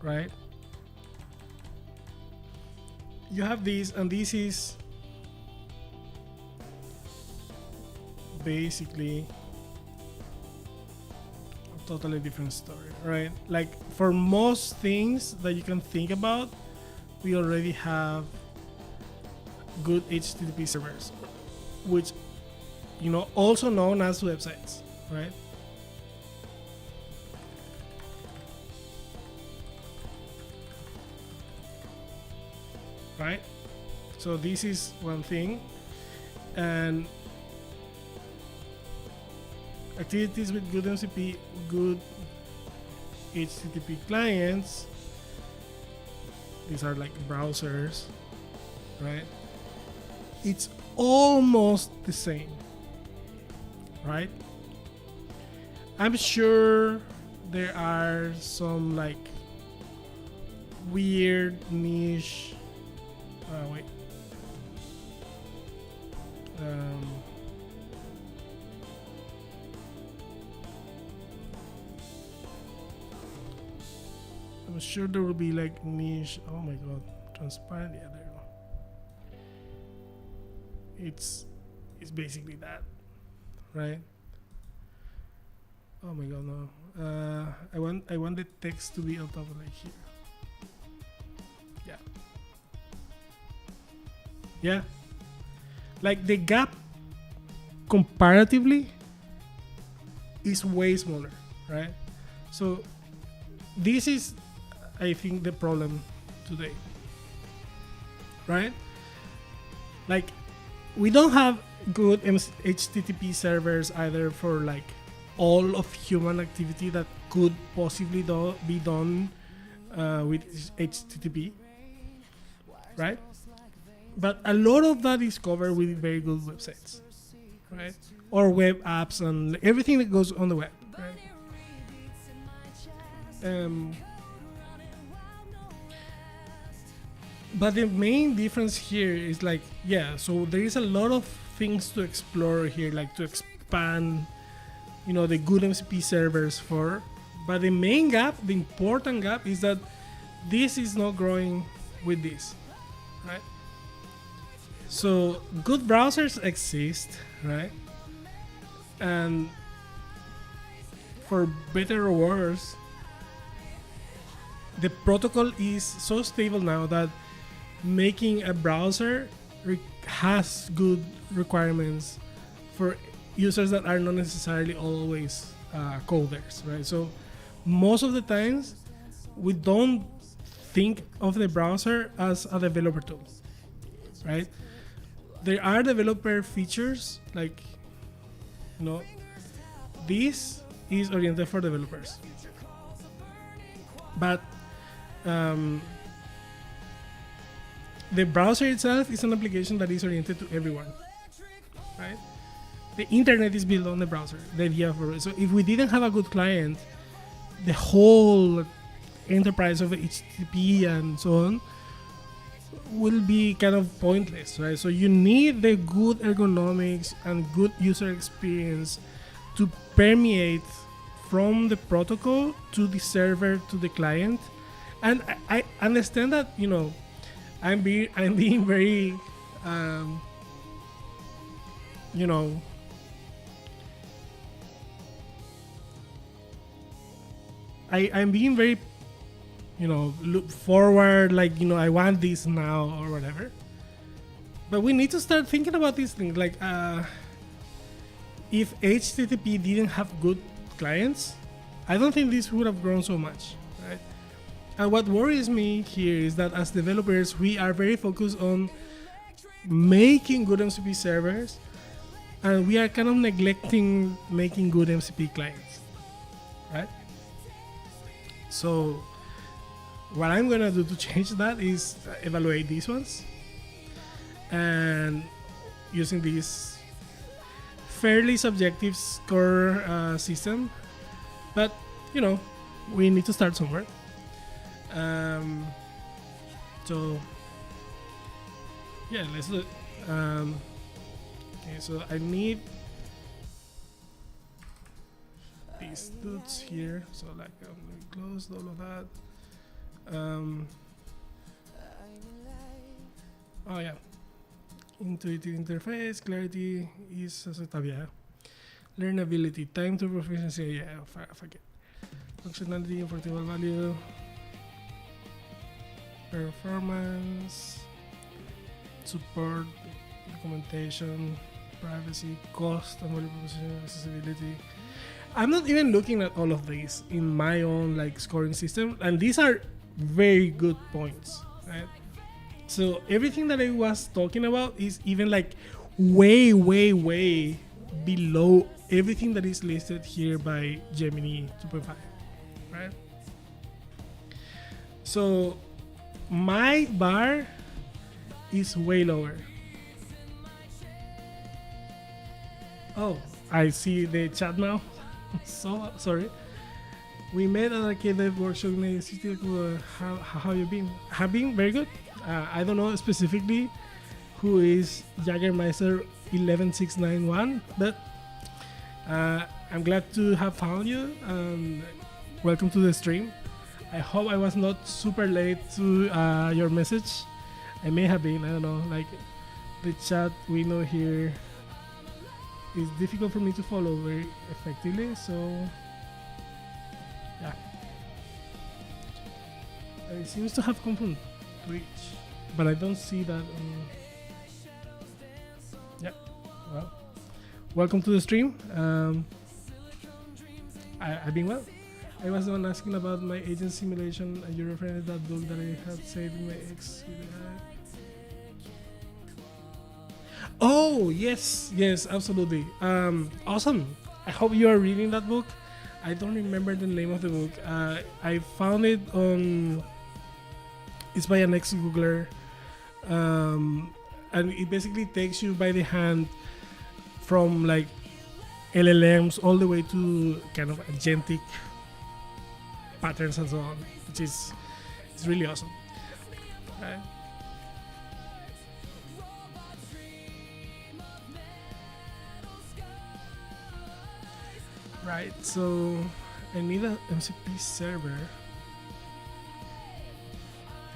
Right? You have these, and this is basically a totally different story, right? Like for most things that you can think about, we already have good HTTP servers, which, you know, also known as websites, right? Right? So this is one thing, and activities with good MCP, good HTTP clients, these are like browsers, right? It's almost the same, right? I'm sure there are some like weird niche wait. I'm sure there will be like niche. Oh my god, transparent. Yeah, there you go. It's basically that, right? Oh my god, no. I want the text to be on top of like here. Yeah. Yeah. Like the gap comparatively is way smaller, right? So this is, I think, the problem today, right? Like, we don't have good HTTP servers either for like all of human activity that could possibly be done with HTTP, right? But a lot of that is covered with very good websites, right? Or web apps and everything that goes on the web, right? But the main difference here is like, yeah, so there is a lot of things to explore here, like to expand, the good MCP servers for. But the main gap, the important gap, is that this is not growing with this, right? So good browsers exist, right? And for better or worse, the protocol is so stable now that making a browser has good requirements for users that are not necessarily always coders, right? So most of the times we don't think of the browser as a developer tool, right? There are developer features like, this is oriented for developers, but the browser itself is an application that is oriented to everyone, right? The internet is built on the browser, the idea for it. So if we didn't have a good client, the whole enterprise of HTTP and so on will be kind of pointless, right? So you need the good ergonomics and good user experience to permeate from the protocol to the server to the client. And I understand that, I'm being very I'm being very look forward, like, I want this now or whatever. But we need to start thinking about these things, like if HTTP didn't have good clients, I don't think this would have grown so much, right? And what worries me here is that as developers, we are very focused on making good MCP servers, and we are kind of neglecting making good MCP clients, right? So what I'm gonna do to change that is evaluate these ones and using this fairly subjective score system, but we need to start somewhere. So yeah, let's do it. Okay, so I need these dudes here, so like I'm gonna close all of that. Oh yeah, intuitive interface, clarity, ease, acceptability, learnability, time to proficiency, yeah, forget, functionality, portable value, performance, support, documentation, privacy, cost, and value proposition, accessibility. I'm not even looking at all of these in my own like scoring system, and these are very good points, right? So everything that I was talking about is even like way below everything that is listed here by Gemini 2.5, right? So my bar is way lower. Oh, I see the chat now. So sorry. We met at Arcade Dev Workshop in City. How you been? Have been very good. I don't know specifically who is Jagermeister 11691, but I'm glad to have found you. Welcome to the stream. I hope I was not super late to your message. I may have been. I don't know. Like the chat window here is difficult for me to follow very effectively. So yeah, it seems to have come from Twitch, but I don't see that. Yeah, well, welcome to the stream. I've been well. I was the one asking about my agent simulation, and you referred to that book that I had saved in my ex. Oh yes, yes, absolutely. Awesome. I hope you are reading that book. I don't remember the name of the book. I found it on. It's by an ex-Googler, and it basically takes you by the hand from like LLMs all the way to kind of agentic patterns and so on, which is it's really awesome. Right? Right, so I need an MCP server.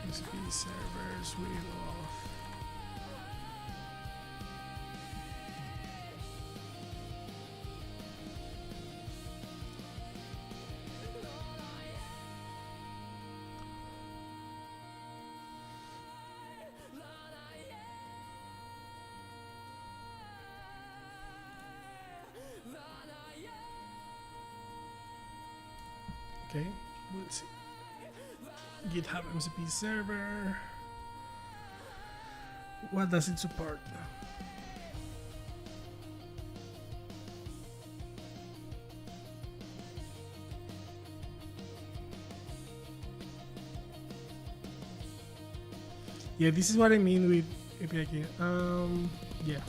MCP servers with off. Okay, we'll see. GitHub MCP server. What does it support? Yeah, this is what I mean with API key. Yeah,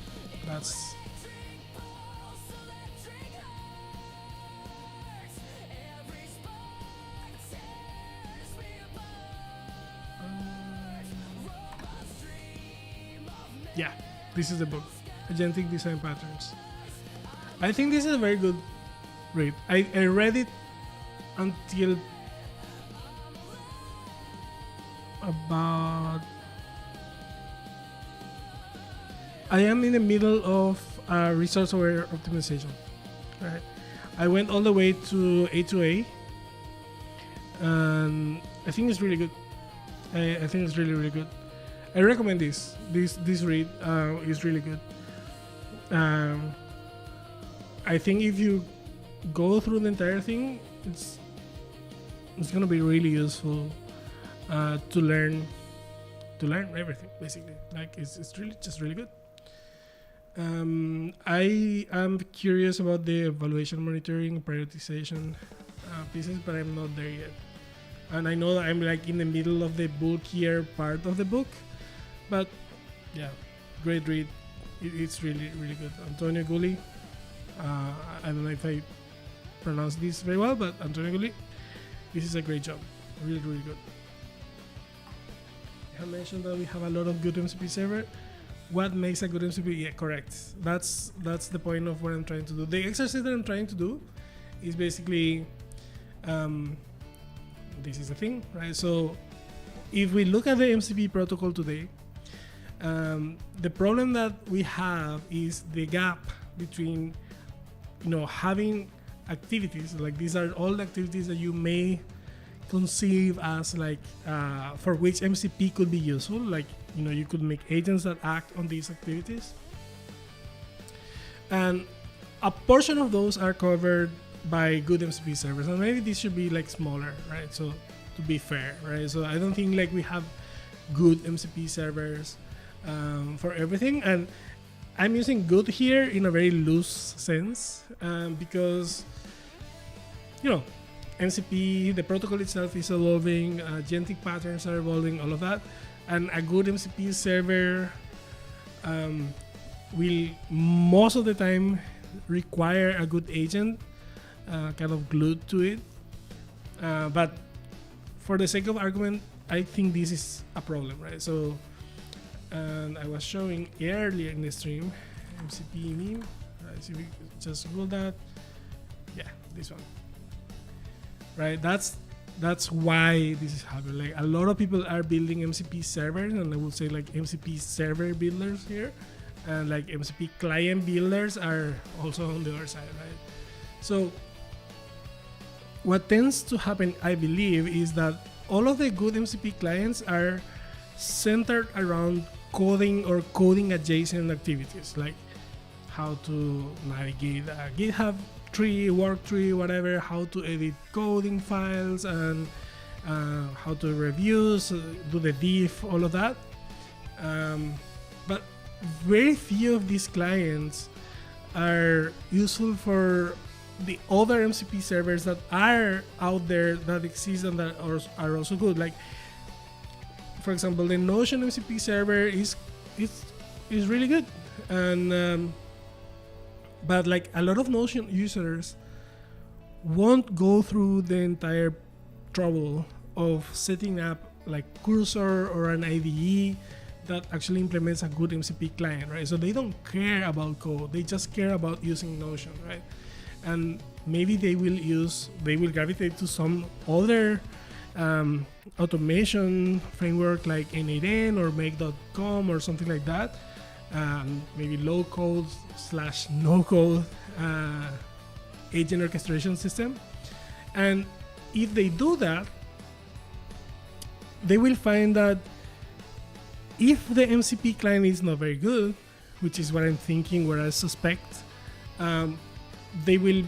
that's. Yeah, this is the book, Agentic Design Patterns. I think this is a very good read. I read it until about. I am in the middle of resource aware optimization. Right, I went all the way to A2A, and I think it's really good. I think it's really good. I recommend this. This read is really good. I think if you go through the entire thing, it's gonna be really useful to learn everything basically. Like it's really just really good. I am curious about the evaluation, monitoring, prioritization pieces, but I'm not there yet. And I know that I'm like in the middle of the bulkier part of the book. But yeah, great read. It's really good. Antonio Gulli. I don't know if I pronounce this very well, but Antonio Gulli, this is a great job. Really good. I have mentioned that we have a lot of good MCP server. What makes a good MCP? Yeah, correct. That's the point of what I'm trying to do. The exercise that I'm trying to do is basically this is the thing, right? So if we look at the MCP protocol today, the problem that we have is the gap between, having activities like these are all the activities that you may conceive as like for which MCP could be useful. Like you could make agents that act on these activities, and a portion of those are covered by good MCP servers, and maybe this should be like smaller, right? So to be fair, right? So I don't think like we have good MCP servers for everything, and I'm using good here in a very loose sense because MCP, the protocol itself is evolving, agentic patterns are evolving, all of that, and a good MCP server will most of the time require a good agent kind of glued to it, but for the sake of argument, I think this is a problem, right? So and I was showing earlier in the stream MCP meme. Right, so we just Google that. Yeah, this one. Right, that's why this is happening. Like a lot of people are building MCP servers, and I would say like MCP server builders here, and like MCP client builders are also on the other side, right? So what tends to happen, I believe, is that all of the good MCP clients are centered around coding or coding adjacent activities. Like how to navigate a GitHub tree, work tree, whatever, how to edit coding files, and how to reviews, do the diff, all of that. But very few of these clients are useful for the other MCP servers that are out there that exist and that are also good. Like, for example, the Notion MCP server is really good, and but like a lot of Notion users won't go through the entire trouble of setting up like Cursor or an IDE that actually implements a good MCP client, right? So they don't care about code; they just care about using Notion, right? And maybe they will gravitate to some other automation framework like N8N or Make.com or something like that. Maybe low code / no code agent orchestration system. And if they do that, they will find that if the MCP client is not very good, which is what I'm thinking, what I suspect, they will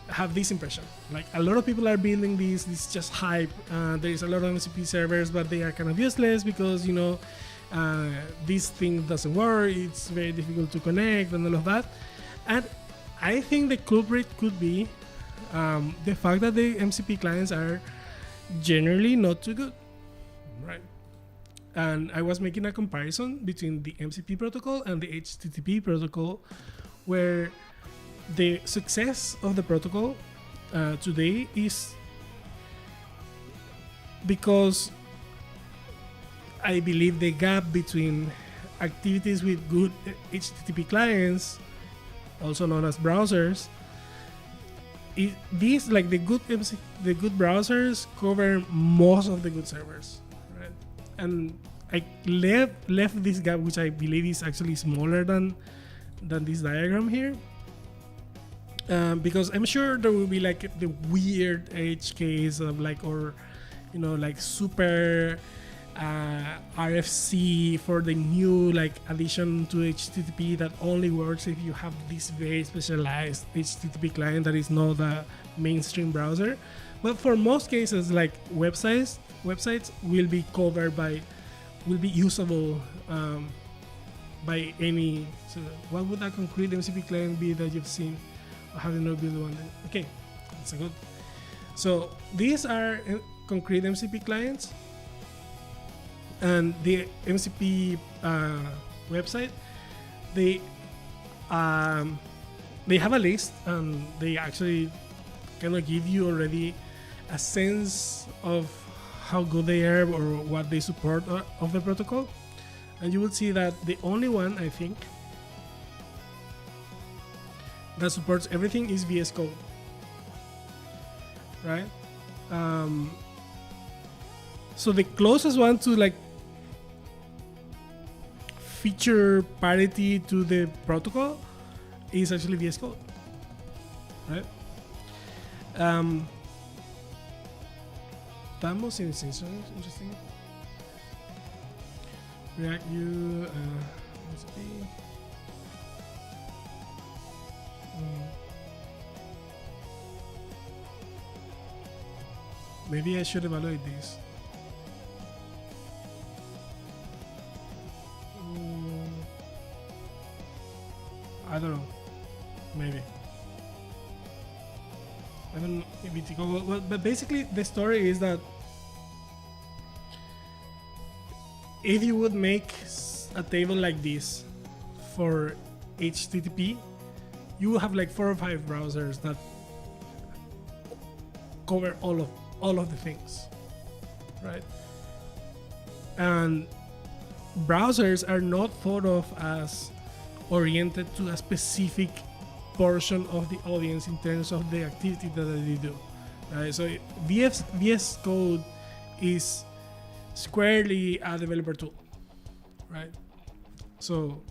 have this impression. Like, a lot of people are building this is just hype. There is a lot of MCP servers, but they are kind of useless because, this thing doesn't work, it's very difficult to connect and all of that. And I think the culprit could be the fact that the MCP clients are generally not too good, right? And I was making a comparison between the MCP protocol and the HTTP protocol, where the success of the protocol today is because I believe the gap between activities with good HTTP clients, also known as browsers, these, like the good browsers cover most of the good servers, right? And I left this gap, which I believe is actually smaller than this diagram here, because I'm sure there will be like the weird edge case of like super RFC for the new addition to HTTP that only works if you have this very specialized HTTP client that is not the mainstream browser. But for most cases, like websites will be usable by any. So what would a concrete MCP client be that you've seen? Or have you not built one? Okay, that's a good. So these are concrete MCP clients. And the MCP website, they have a list, and they actually kind of give you already a sense of how good they are or what they support of the protocol. And you will see that the only one, I think, that supports everything is VS Code, right? So the closest one to feature parity to the protocol is actually VS Code, right? That most interesting. React U, MCP. Maybe I should evaluate this. I don't know. Maybe. I don't know if it's well, but basically the story is that if you would make a table like this for HTTP, you will have like 4 or 5 browsers that cover all of the things, right? And browsers are not thought of as oriented to a specific portion of the audience in terms of the activity that they do, right? So VS Code is squarely a developer tool, right? So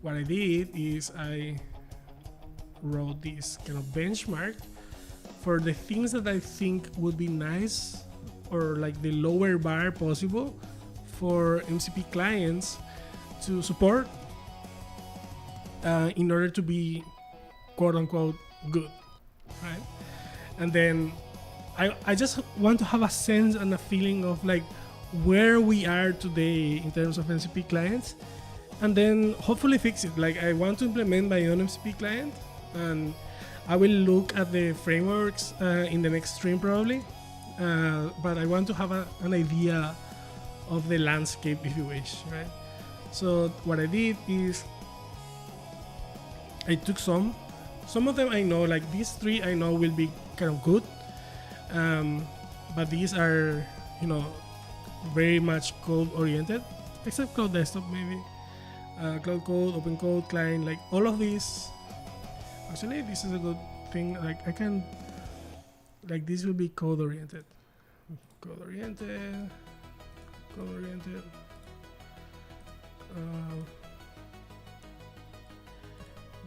what I did is I wrote this kind of benchmark for the things that I think would be nice, or like the lower bar possible for MCP clients to support in order to be quote unquote good, right? And then I just want to have a sense and a feeling of like where we are today in terms of MCP clients, and then hopefully fix it. Like I want to implement my own MCP client, and I will look at the frameworks in the next stream probably, but I want to have an idea of the landscape, if you wish, right? So what I did is I took some of them I know, like these three I know will be kind of good, but these are, you know, very much code oriented, except Cloud Desktop maybe, Cloud Code, Open Code, Client, like all of these. Actually, this is a good thing. Like I can, like this will be code oriented, code oriented, code oriented.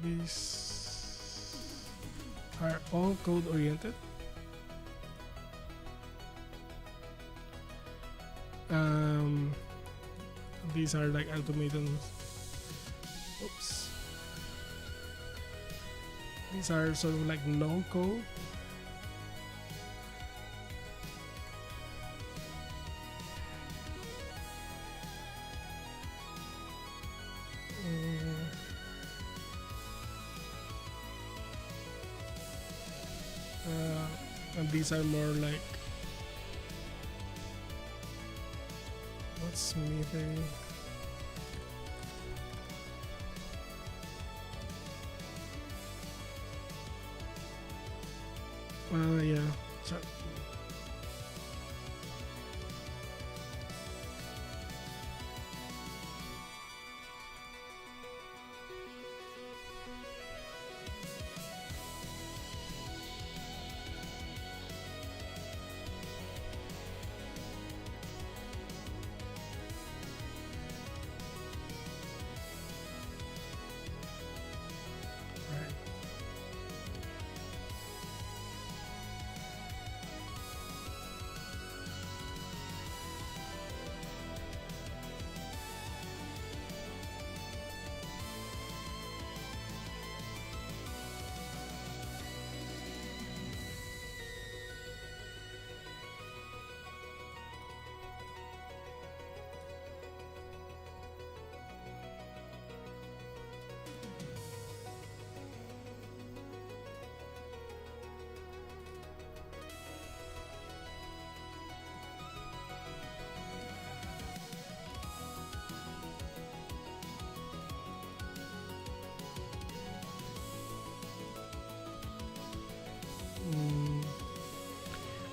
These are all code oriented. These are like automated. Oops. These are sort of like no code. And these are more like what's smithing? Yeah. So,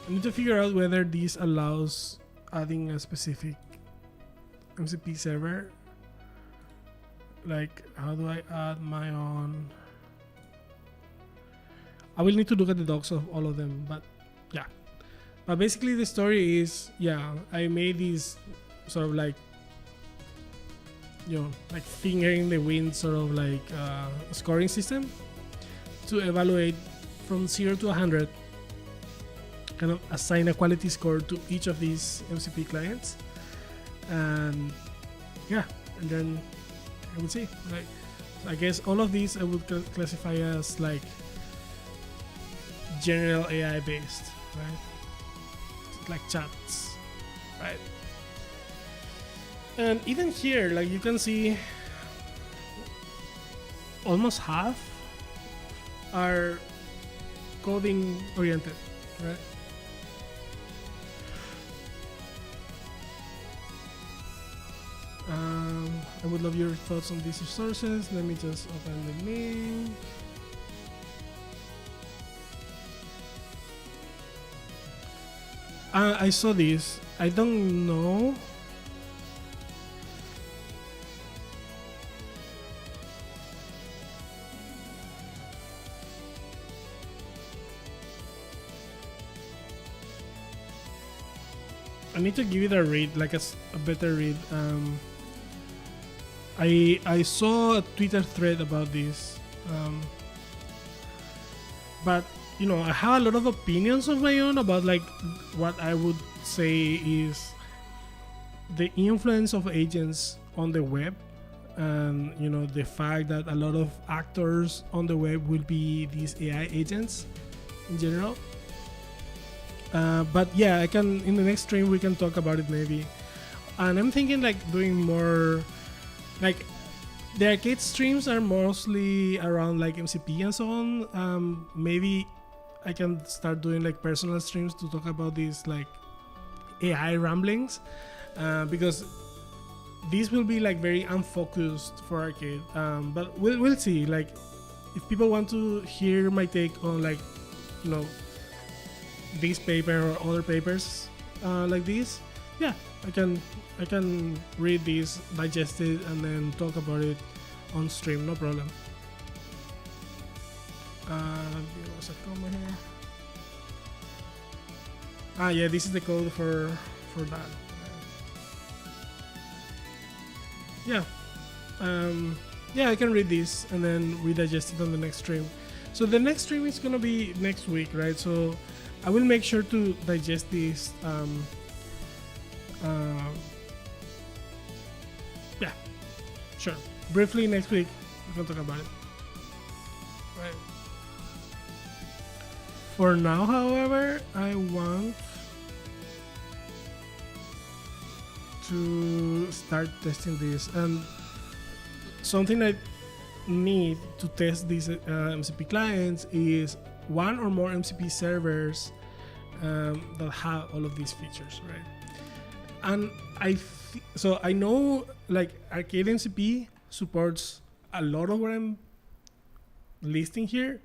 I need to figure out whether this allows adding a specific MCP server. Like, how do I add my own? I will need to look at the docs of all of them, but yeah. But basically the story is, yeah, I made these sort of like, you know, like finger in the wind sort of like scoring system to evaluate from 0 to 100, kind of assign a quality score to each of these MCP clients, and yeah, and then I would see, like, I guess all of these I would classify as like general AI based, right? Like chats, right? And even here, like you can see, almost half are coding oriented, right? I would love your thoughts on these resources. Let me just open the link. I saw this. I don't know. I need to give it a read, like a better read. I saw a Twitter thread about this, but you know, I have a lot of opinions of my own about like what I would say is the influence of agents on the web and the fact that a lot of actors on the web will be these AI agents in general. But yeah, I can in the next stream we can talk about it maybe. And I'm thinking like doing more like the arcade streams are mostly around like MCP and so on. Maybe I can start doing like personal streams to talk about these like AI ramblings, because these will be like very unfocused for arcade. But we'll see. Like if people want to hear my take on like this paper or other papers like this, yeah, I can read these, digest it, and then talk about it on stream, no problem. There was a comment here. Yeah, this is the code for that. Yeah, yeah, I can read this and then we digest it on the next stream. So the next stream is gonna be next week, right? So I will make sure to digest this. Yeah, sure. Briefly next week we can talk about it. Right. For now, however, I want to start testing this, and something I need to test these MCP clients is one or more MCP servers that have all of these features, right? And so I know like Arcade MCP supports a lot of what I'm listing here,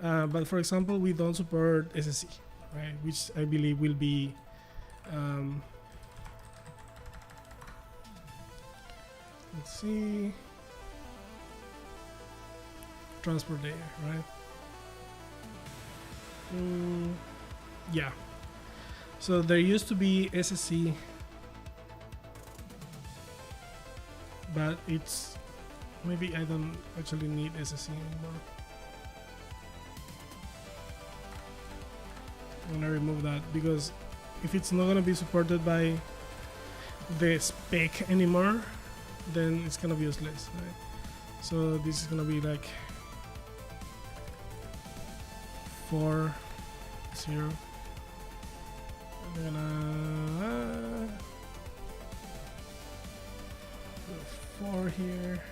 but for example, we don't support SSE, right? Which I believe will be let's see, transport layer, right? Yeah. So there used to be SSE, but it's maybe I don't actually need SSE anymore. I'm gonna remove that because if it's not gonna be supported by the spec anymore, then it's gonna be useless, right? So this is gonna be like 4.0. I'm gonna put 4 here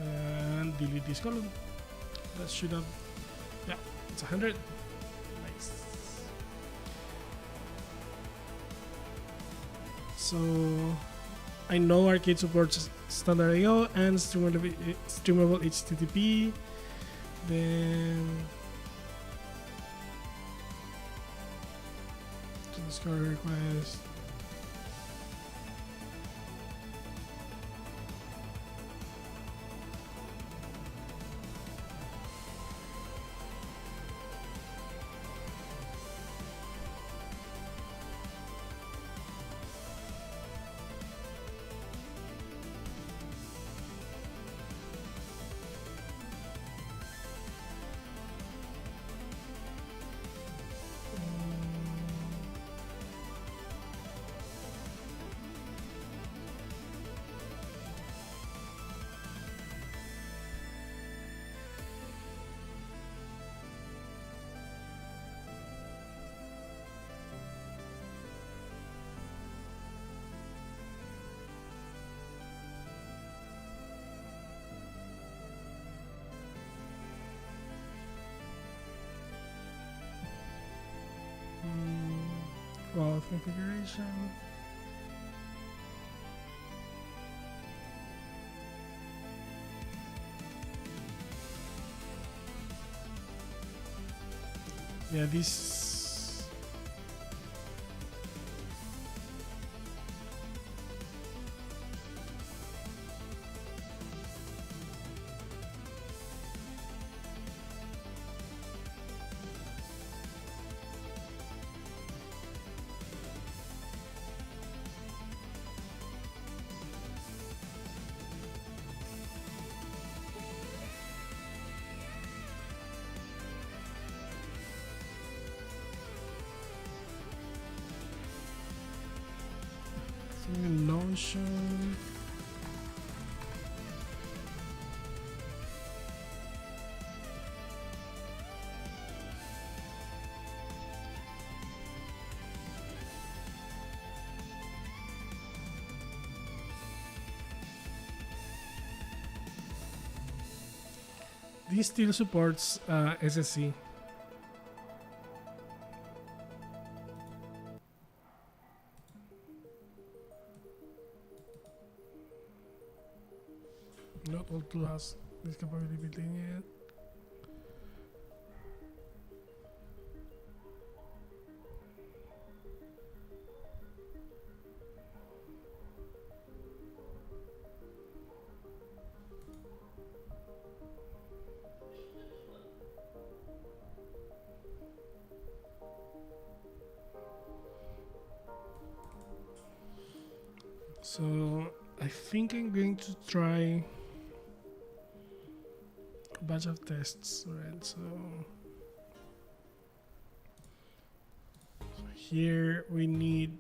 and delete this column. That should have, yeah, it's 100. Nice. So I know Arcade supports standard I/O and streamable HTTP. Then Discovery request. Well, configuration. Yeah, this. Notion. this still supports SSC. Not all tool has this capability built in yet. So I think I'm going to try a bunch of tests, right? So here we need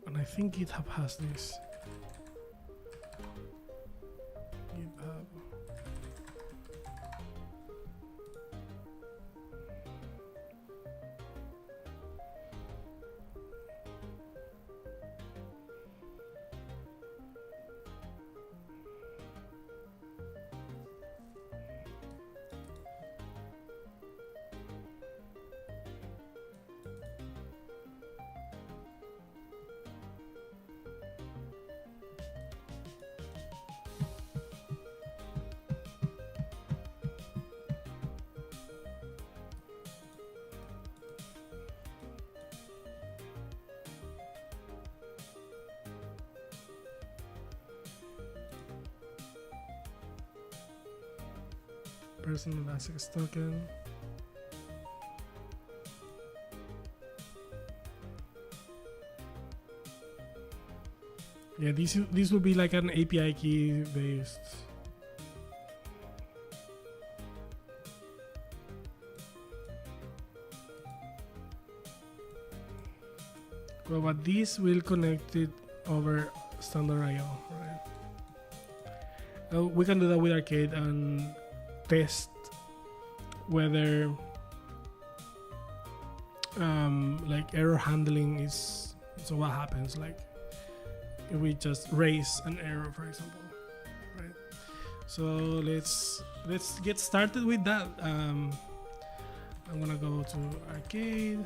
and I think GitHub has this. GitHub. Personal access token. Yeah, this will be like an API key based. Well, but this will connect it over standard IO, right? We can do that with Arcade and test whether like error handling is, so what happens like if we just raise an error, for example, right? So let's get started with that. I'm gonna go to Arcade,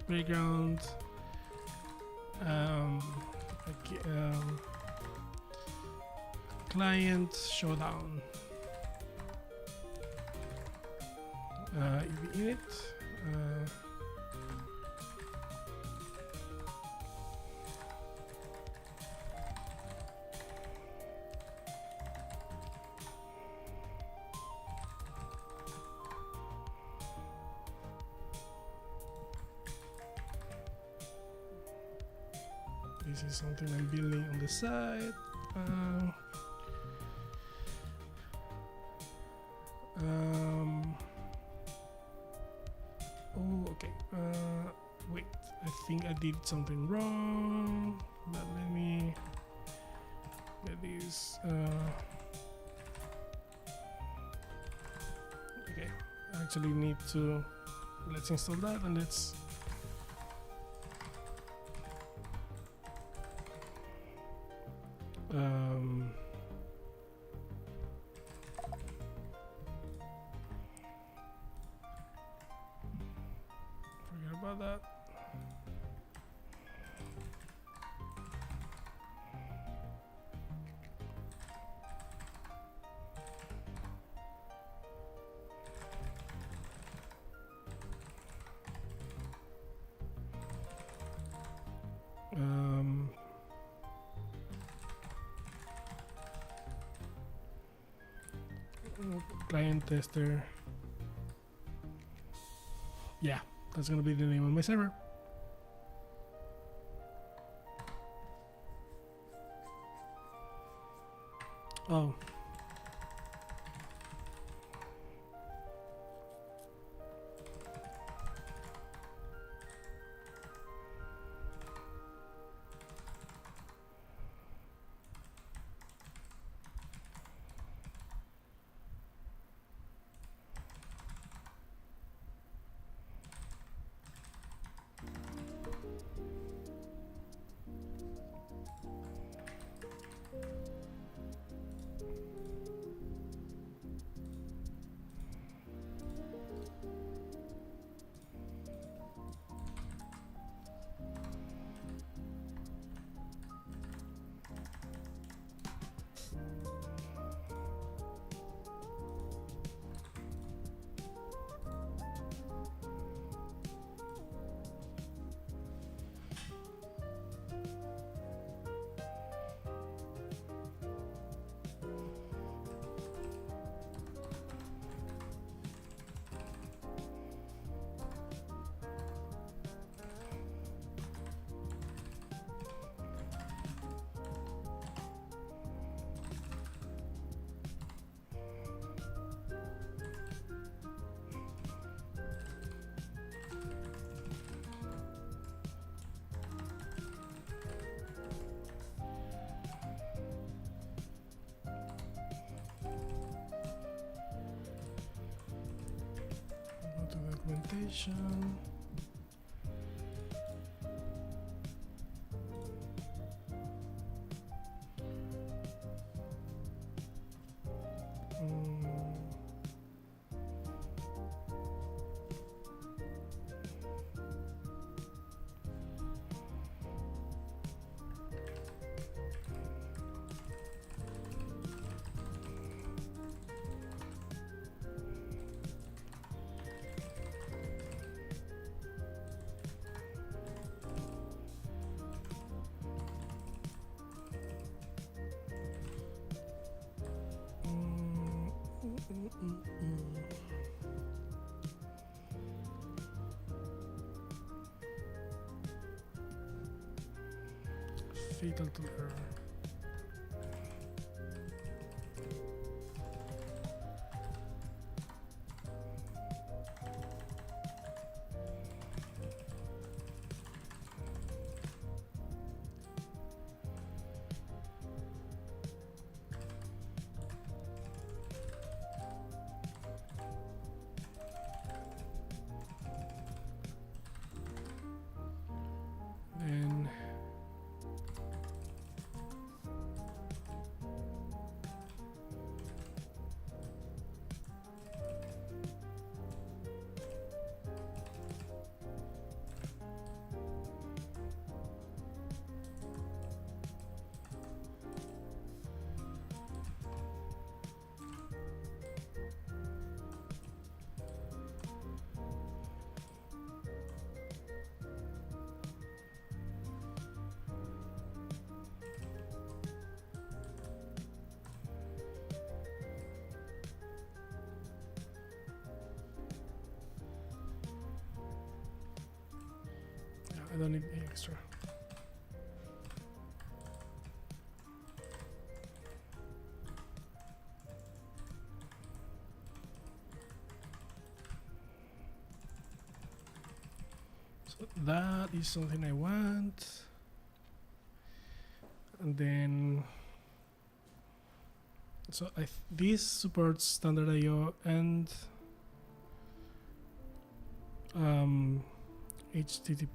Playground, Client, Showdown, init, this is something I'm building on the side. Oh, okay. Wait, I think I did something wrong. But let me get this. Okay, I actually need to. Let's install that and let's. Forget about that. Client tester. Yeah, that's gonna be the name of my server. Oh. Translation. Fatal to error. Then I don't need the extra. So that is something I want. And then, so this supports standard I/O and HTTP.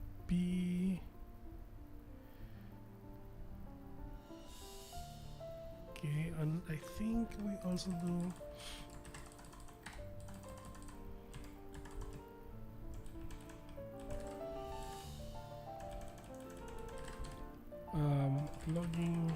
Okay, and I think we also do logging.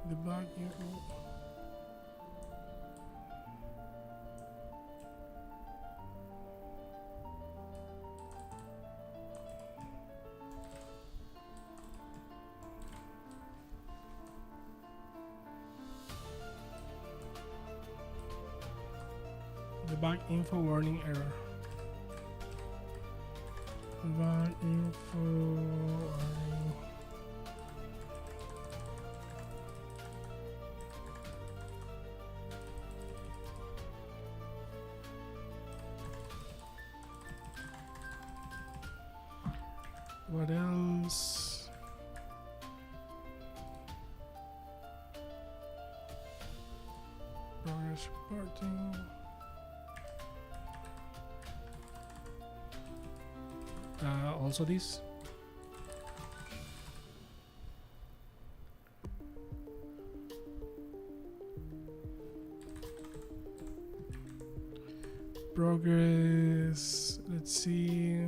Debug info. Debug info warning error. Debug info warning. What else? Progress reporting. Also this. Progress. Let's see.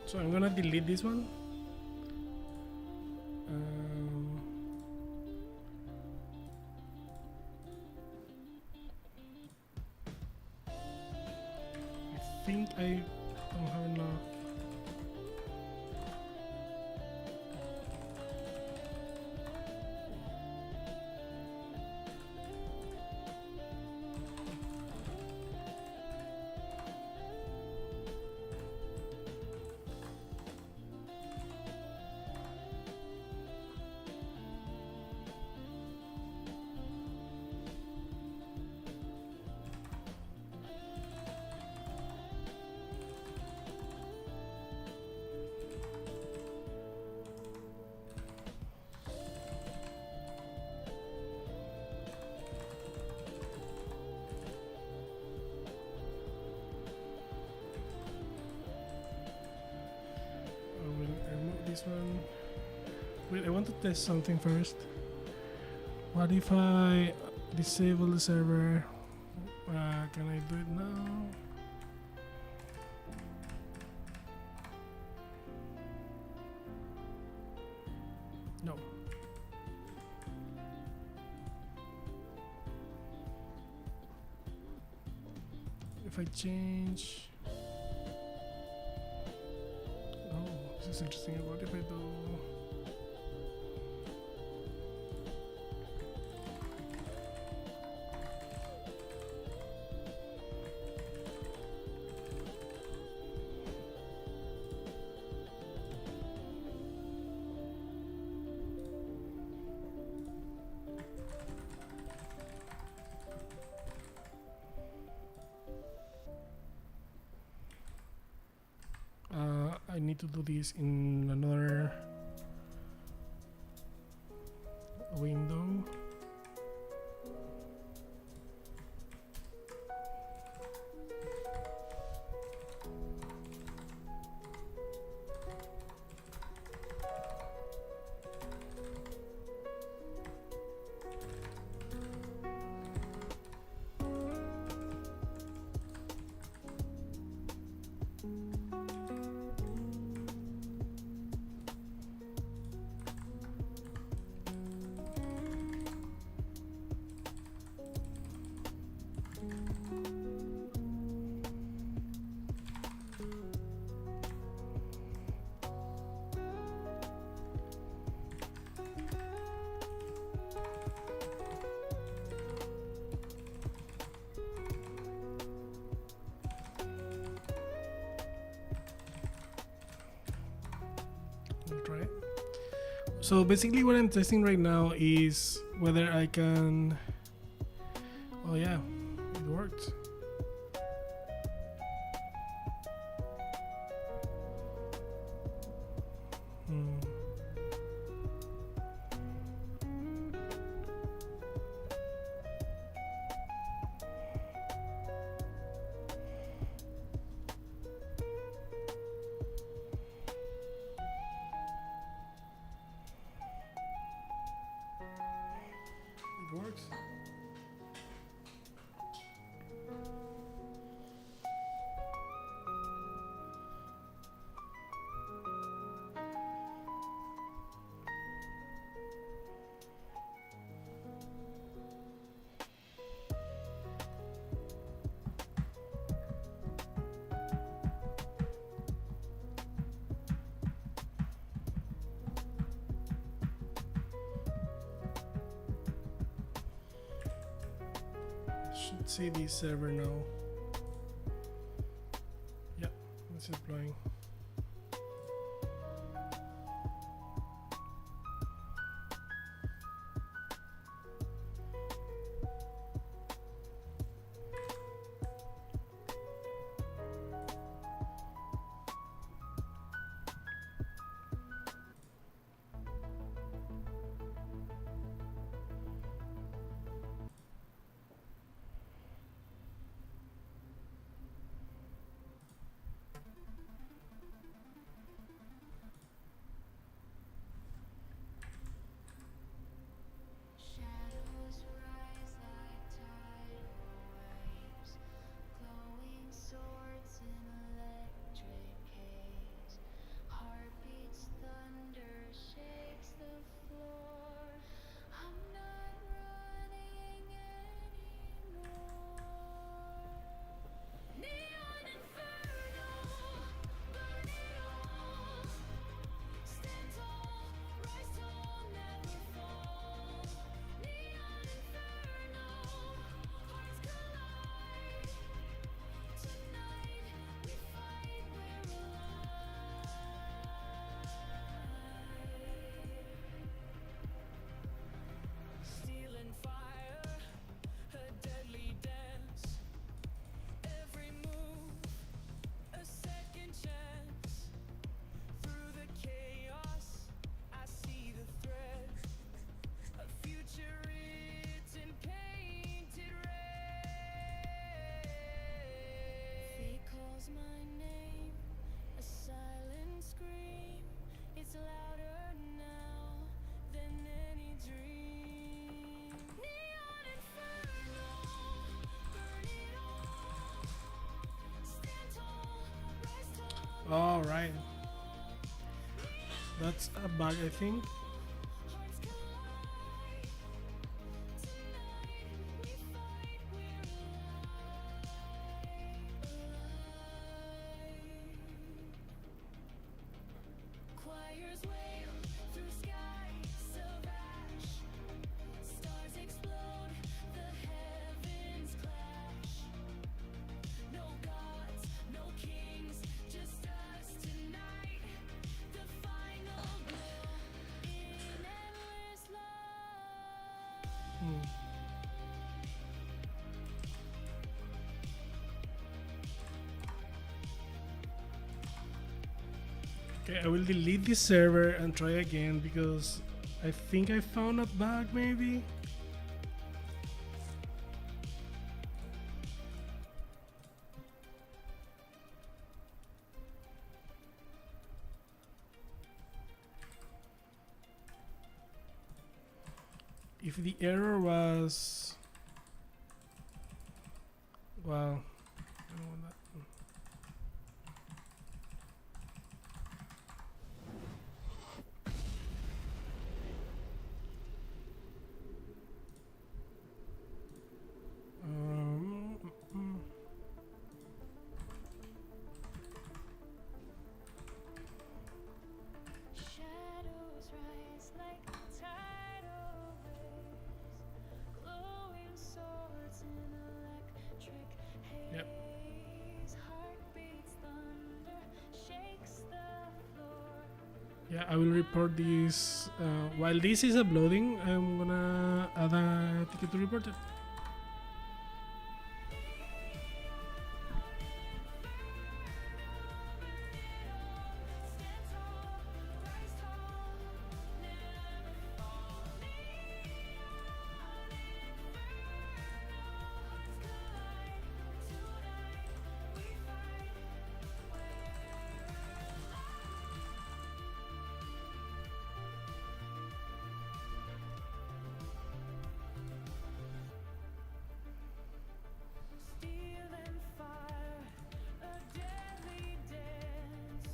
So I'm gonna delete this one. I think I don't have enough. I will remove this one. Wait, I want to test something first. What if I disable the server? Can I do it now? No. If I change... Oh, this is interesting. What if I do... I need to do this in another window. I'll try it. So basically what I'm testing right now is whether I can... Oh yeah, it worked. It works. Should see the server now. Yeah, it's deploying. That's a bug, I think. Choirs wail through skies of ash. Stars explode, the heavens clash. No gods, no kings, just us tonight. The final glow in endless love. Okay, I will delete this server and try again because I think I found a bug maybe. If the error was, well, I don't want that. Shadows rise like tidal waves, glowing swords in electric haze. Yep. Heartbeats, thunder shakes the floor. Yeah, I will report this. While this is uploading, I'm gonna add a ticket to report it. Stand tall, rise tall, never falling. Hearts collide, tonight we fight. Steel and fire, a deadly dance.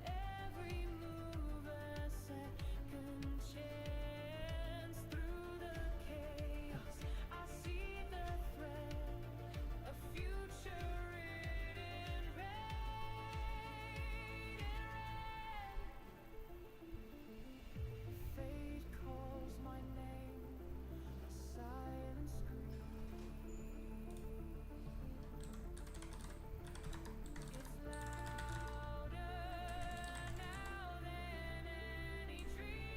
Every move a second chance. Through the chaos, I see the thread, a future written in red. Fate calls my name, a silent scream. It's louder now than any dream.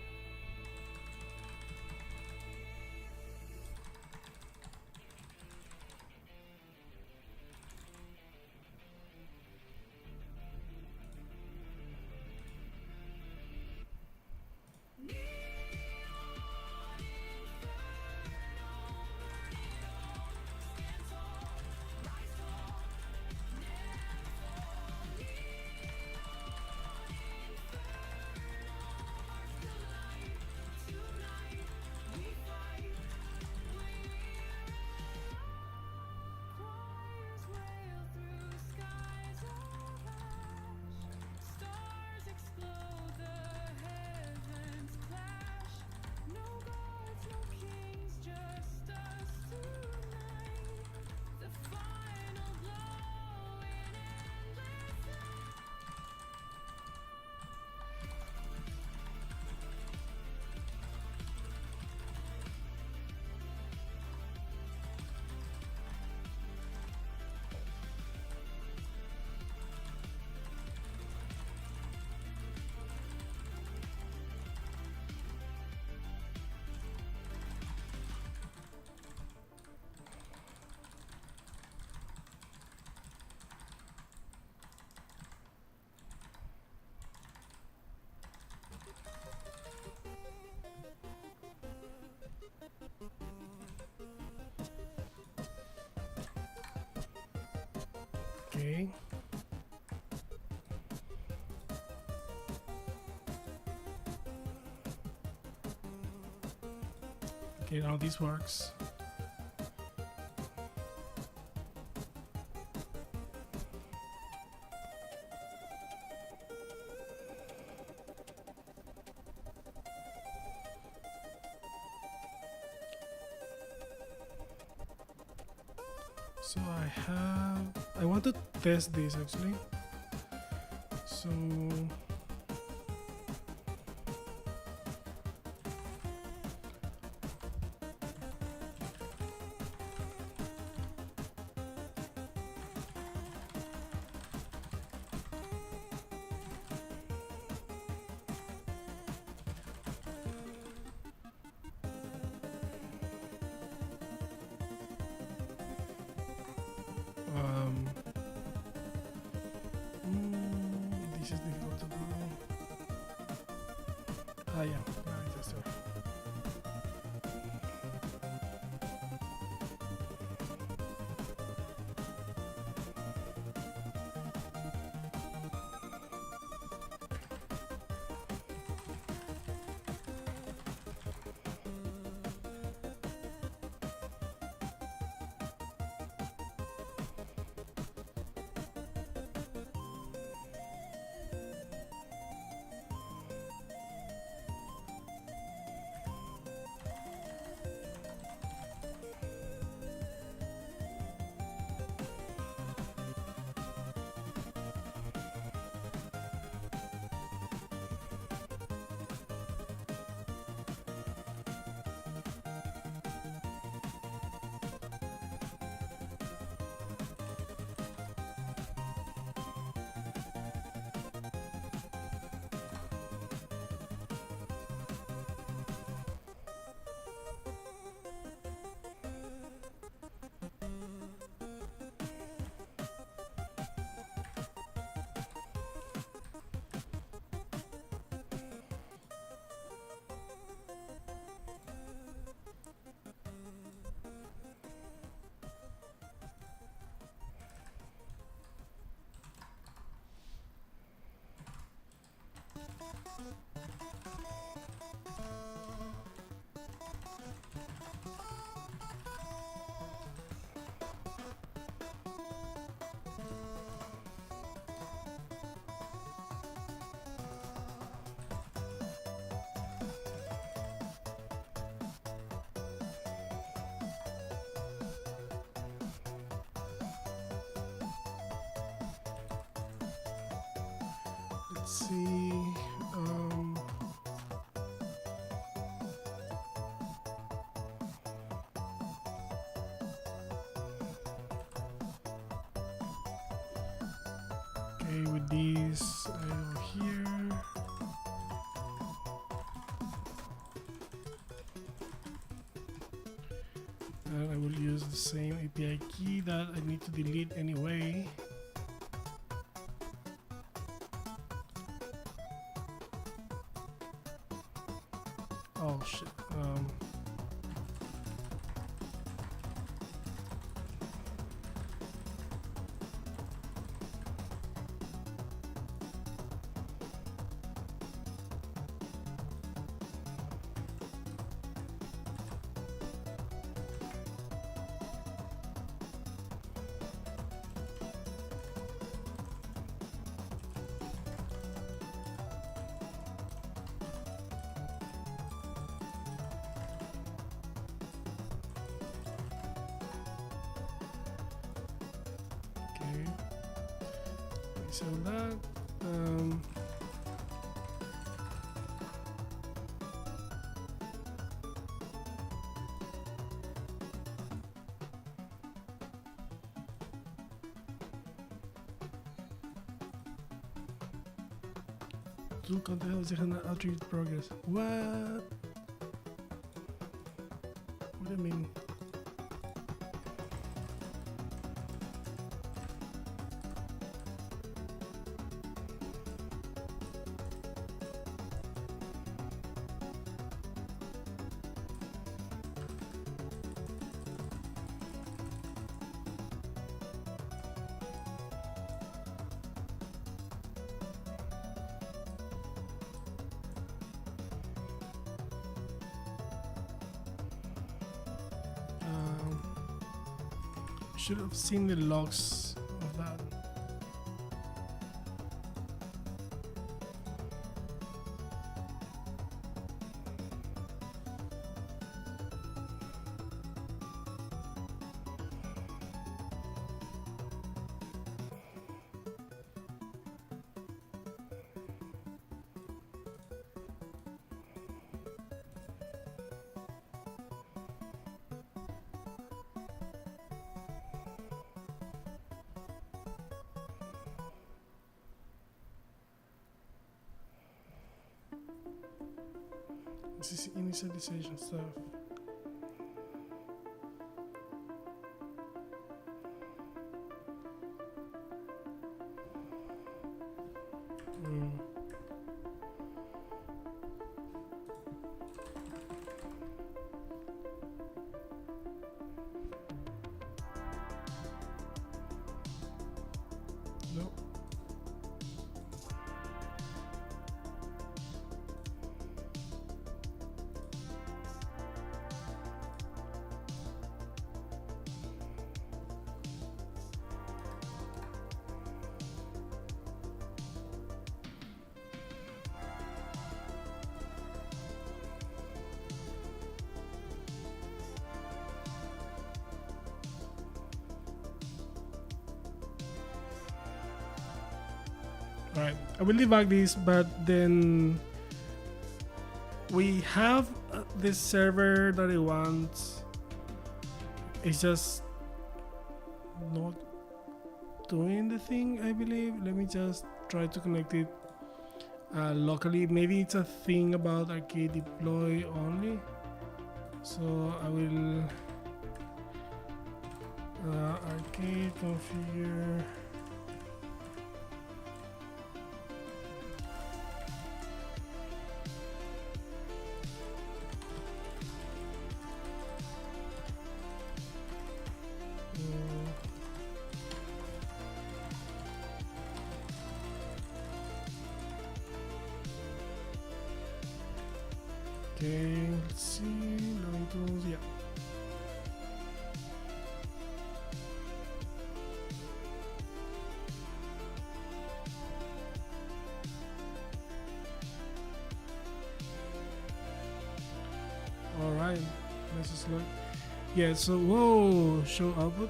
Choirs wail through skies of ash. Stars explode, the heavens clash. No gods, no kings, just us tonight. The final glow in endless Okay. Okay, now this works. So I want to test this actually. So um, this is difficult to do. Ah, yeah, it's there. Let's see. Okay, with these I go here. And I will use the same API key that I need to delete anyway. Oh shit. Okay. So that. Zoek kan de hele zeggen naar attribute progress. What? What do you mean? Should have seen the logs of that. This is initialization stuff. Mm. Nope. Alright, I will debug this, but then we have this server that it wants. It's just not doing the thing, I believe. Let me just try to connect it locally. Maybe it's a thing about arcade deploy only. So I will arcade configure. Okay, let's see. Loading tools, yeah. All right, let's just look. Yeah, so whoa, show output.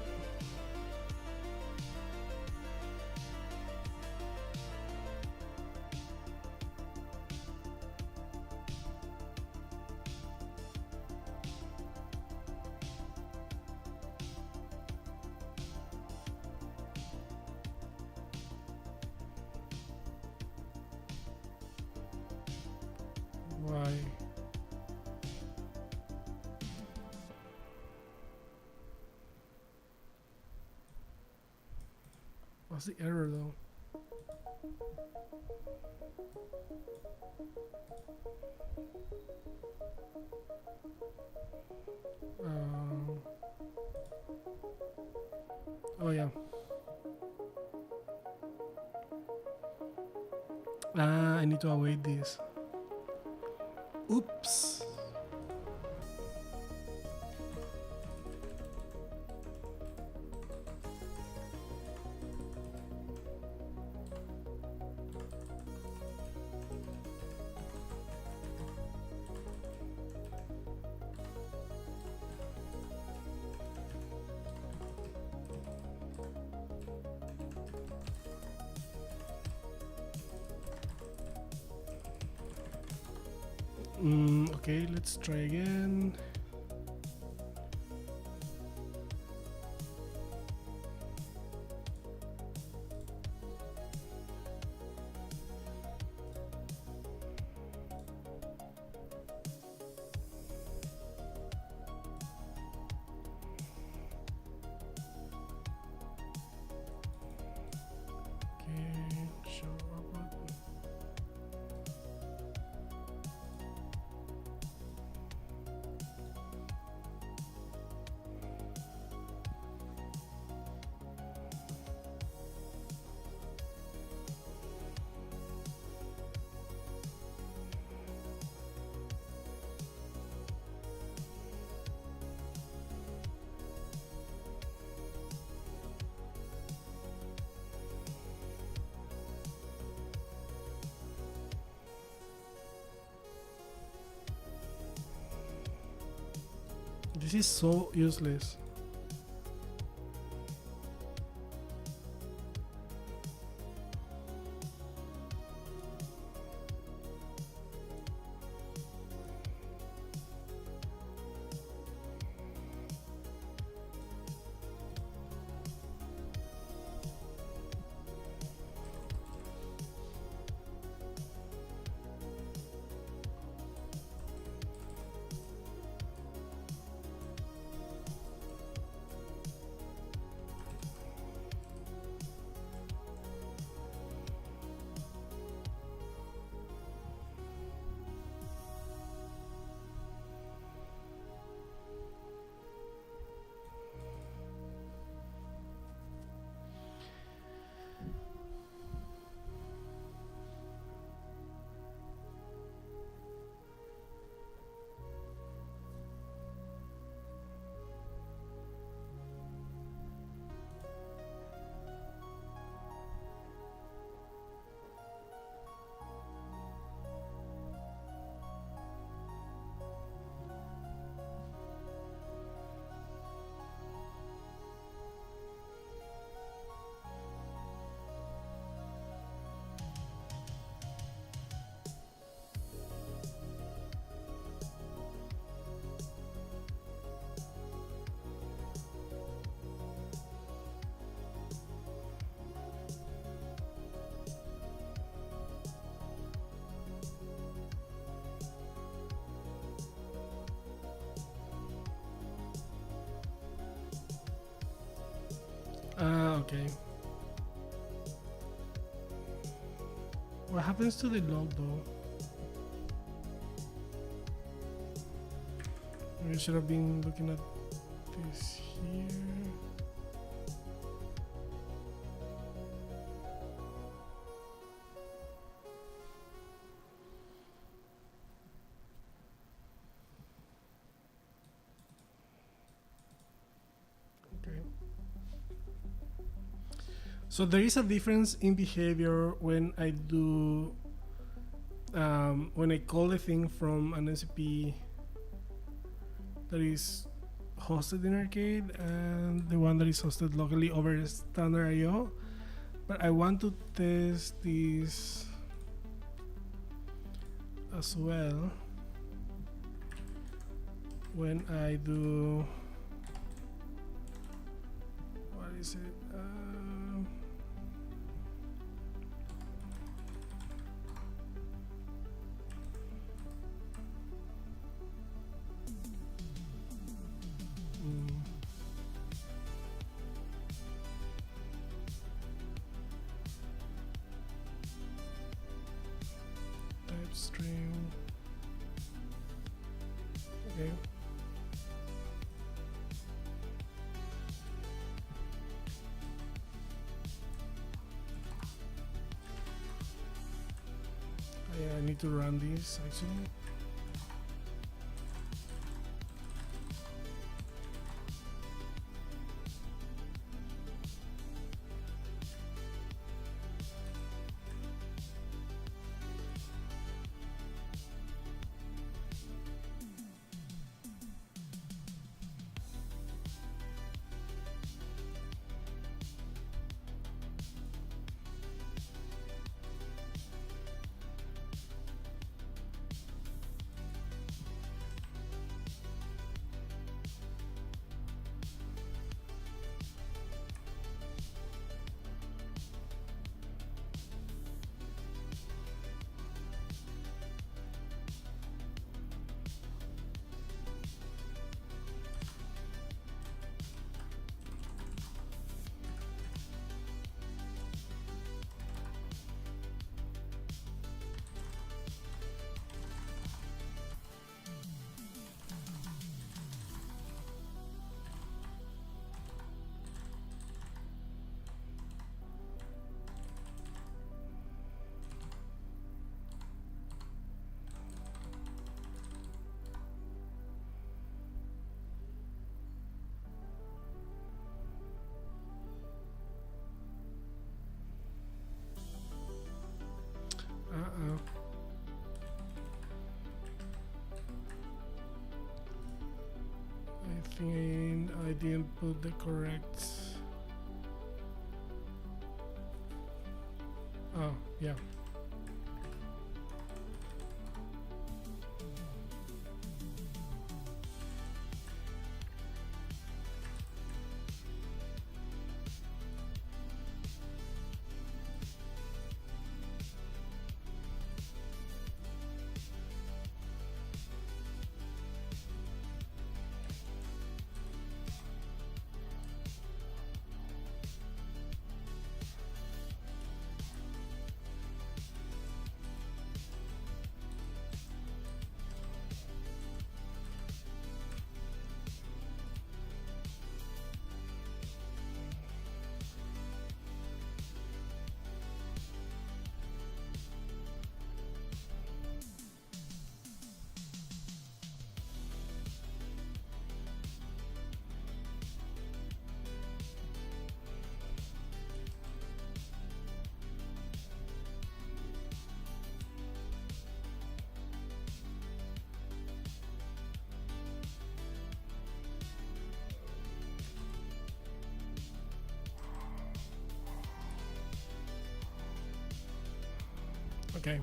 Why? What's the error though? Oh yeah. I need to await this. Oops. Okay, let's try again. Okay, show output. This is so useless. Okay. What happens to the log though? We should have been looking at this here. Okay. So there is a difference in behavior when I do when I call the thing from an MCP that is hosted in Arcade and the one that is hosted locally over standard IO. But I want to test this as well when I do, what is it? Type string. Okay. Yeah, I need to run this actually. I think I didn't put the correct. Oh, yeah. Okay.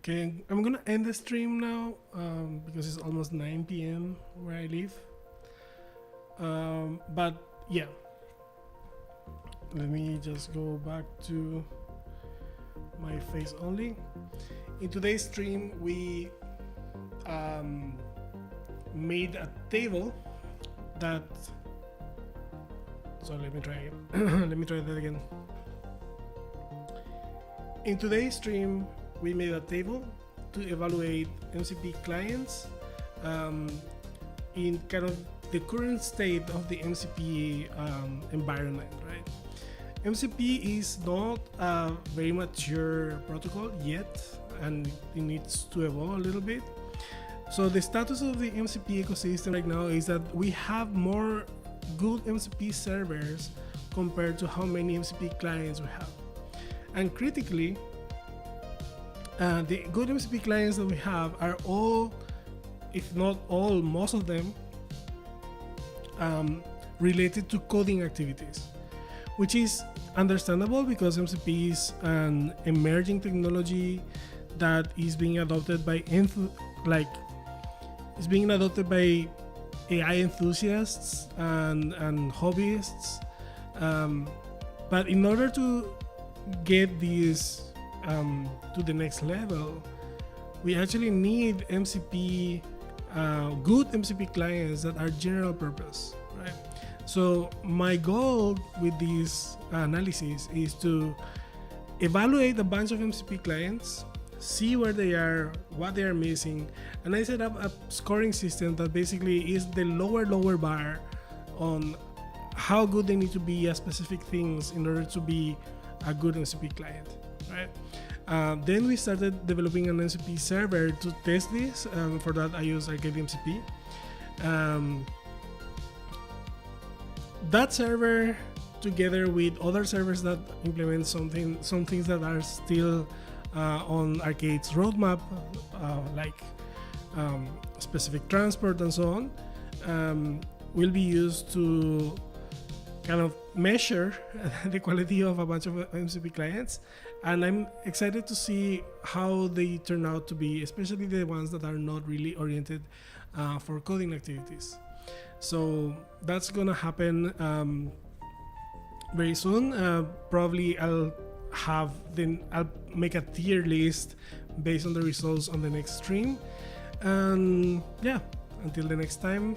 Okay, I'm gonna end the stream now because it's almost 9 p.m. where I live. But yeah, let me just go back to my face only. In today's stream, we made a table that. So let me try. Let me try that again. In today's stream, we made a table to evaluate MCP clients in kind of the current state of the MCP environment, right? MCP is not a very mature protocol yet, and it needs to evolve a little bit. So the status of the MCP ecosystem right now is that we have more good MCP servers compared to how many MCP clients we have. And critically, the good MCP clients that we have are all, if not all, most of them related to coding activities, which is understandable because MCP is an emerging technology that is being adopted by AI enthusiasts and hobbyists. But in order to get these to the next level, we actually need MCP, good MCP clients that are general purpose, right? So my goal with this analysis is to evaluate a bunch of MCP clients, see where they are, what they are missing, and I set up a scoring system that basically is the lower bar on how good they need to be at specific things in order to be a good MCP client, right? Then we started developing an MCP server to test this. For that, I use Arcade MCP. That server, together with other servers that implement some things that are still on Arcade's roadmap, like specific transport and so on, will be used to kind of measure the quality of a bunch of MCP clients. And I'm excited to see how they turn out to be, especially the ones that are not really oriented for coding activities. So that's gonna happen very soon. Probably I'll make a tier list based on the results on the next stream. And yeah, until the next time,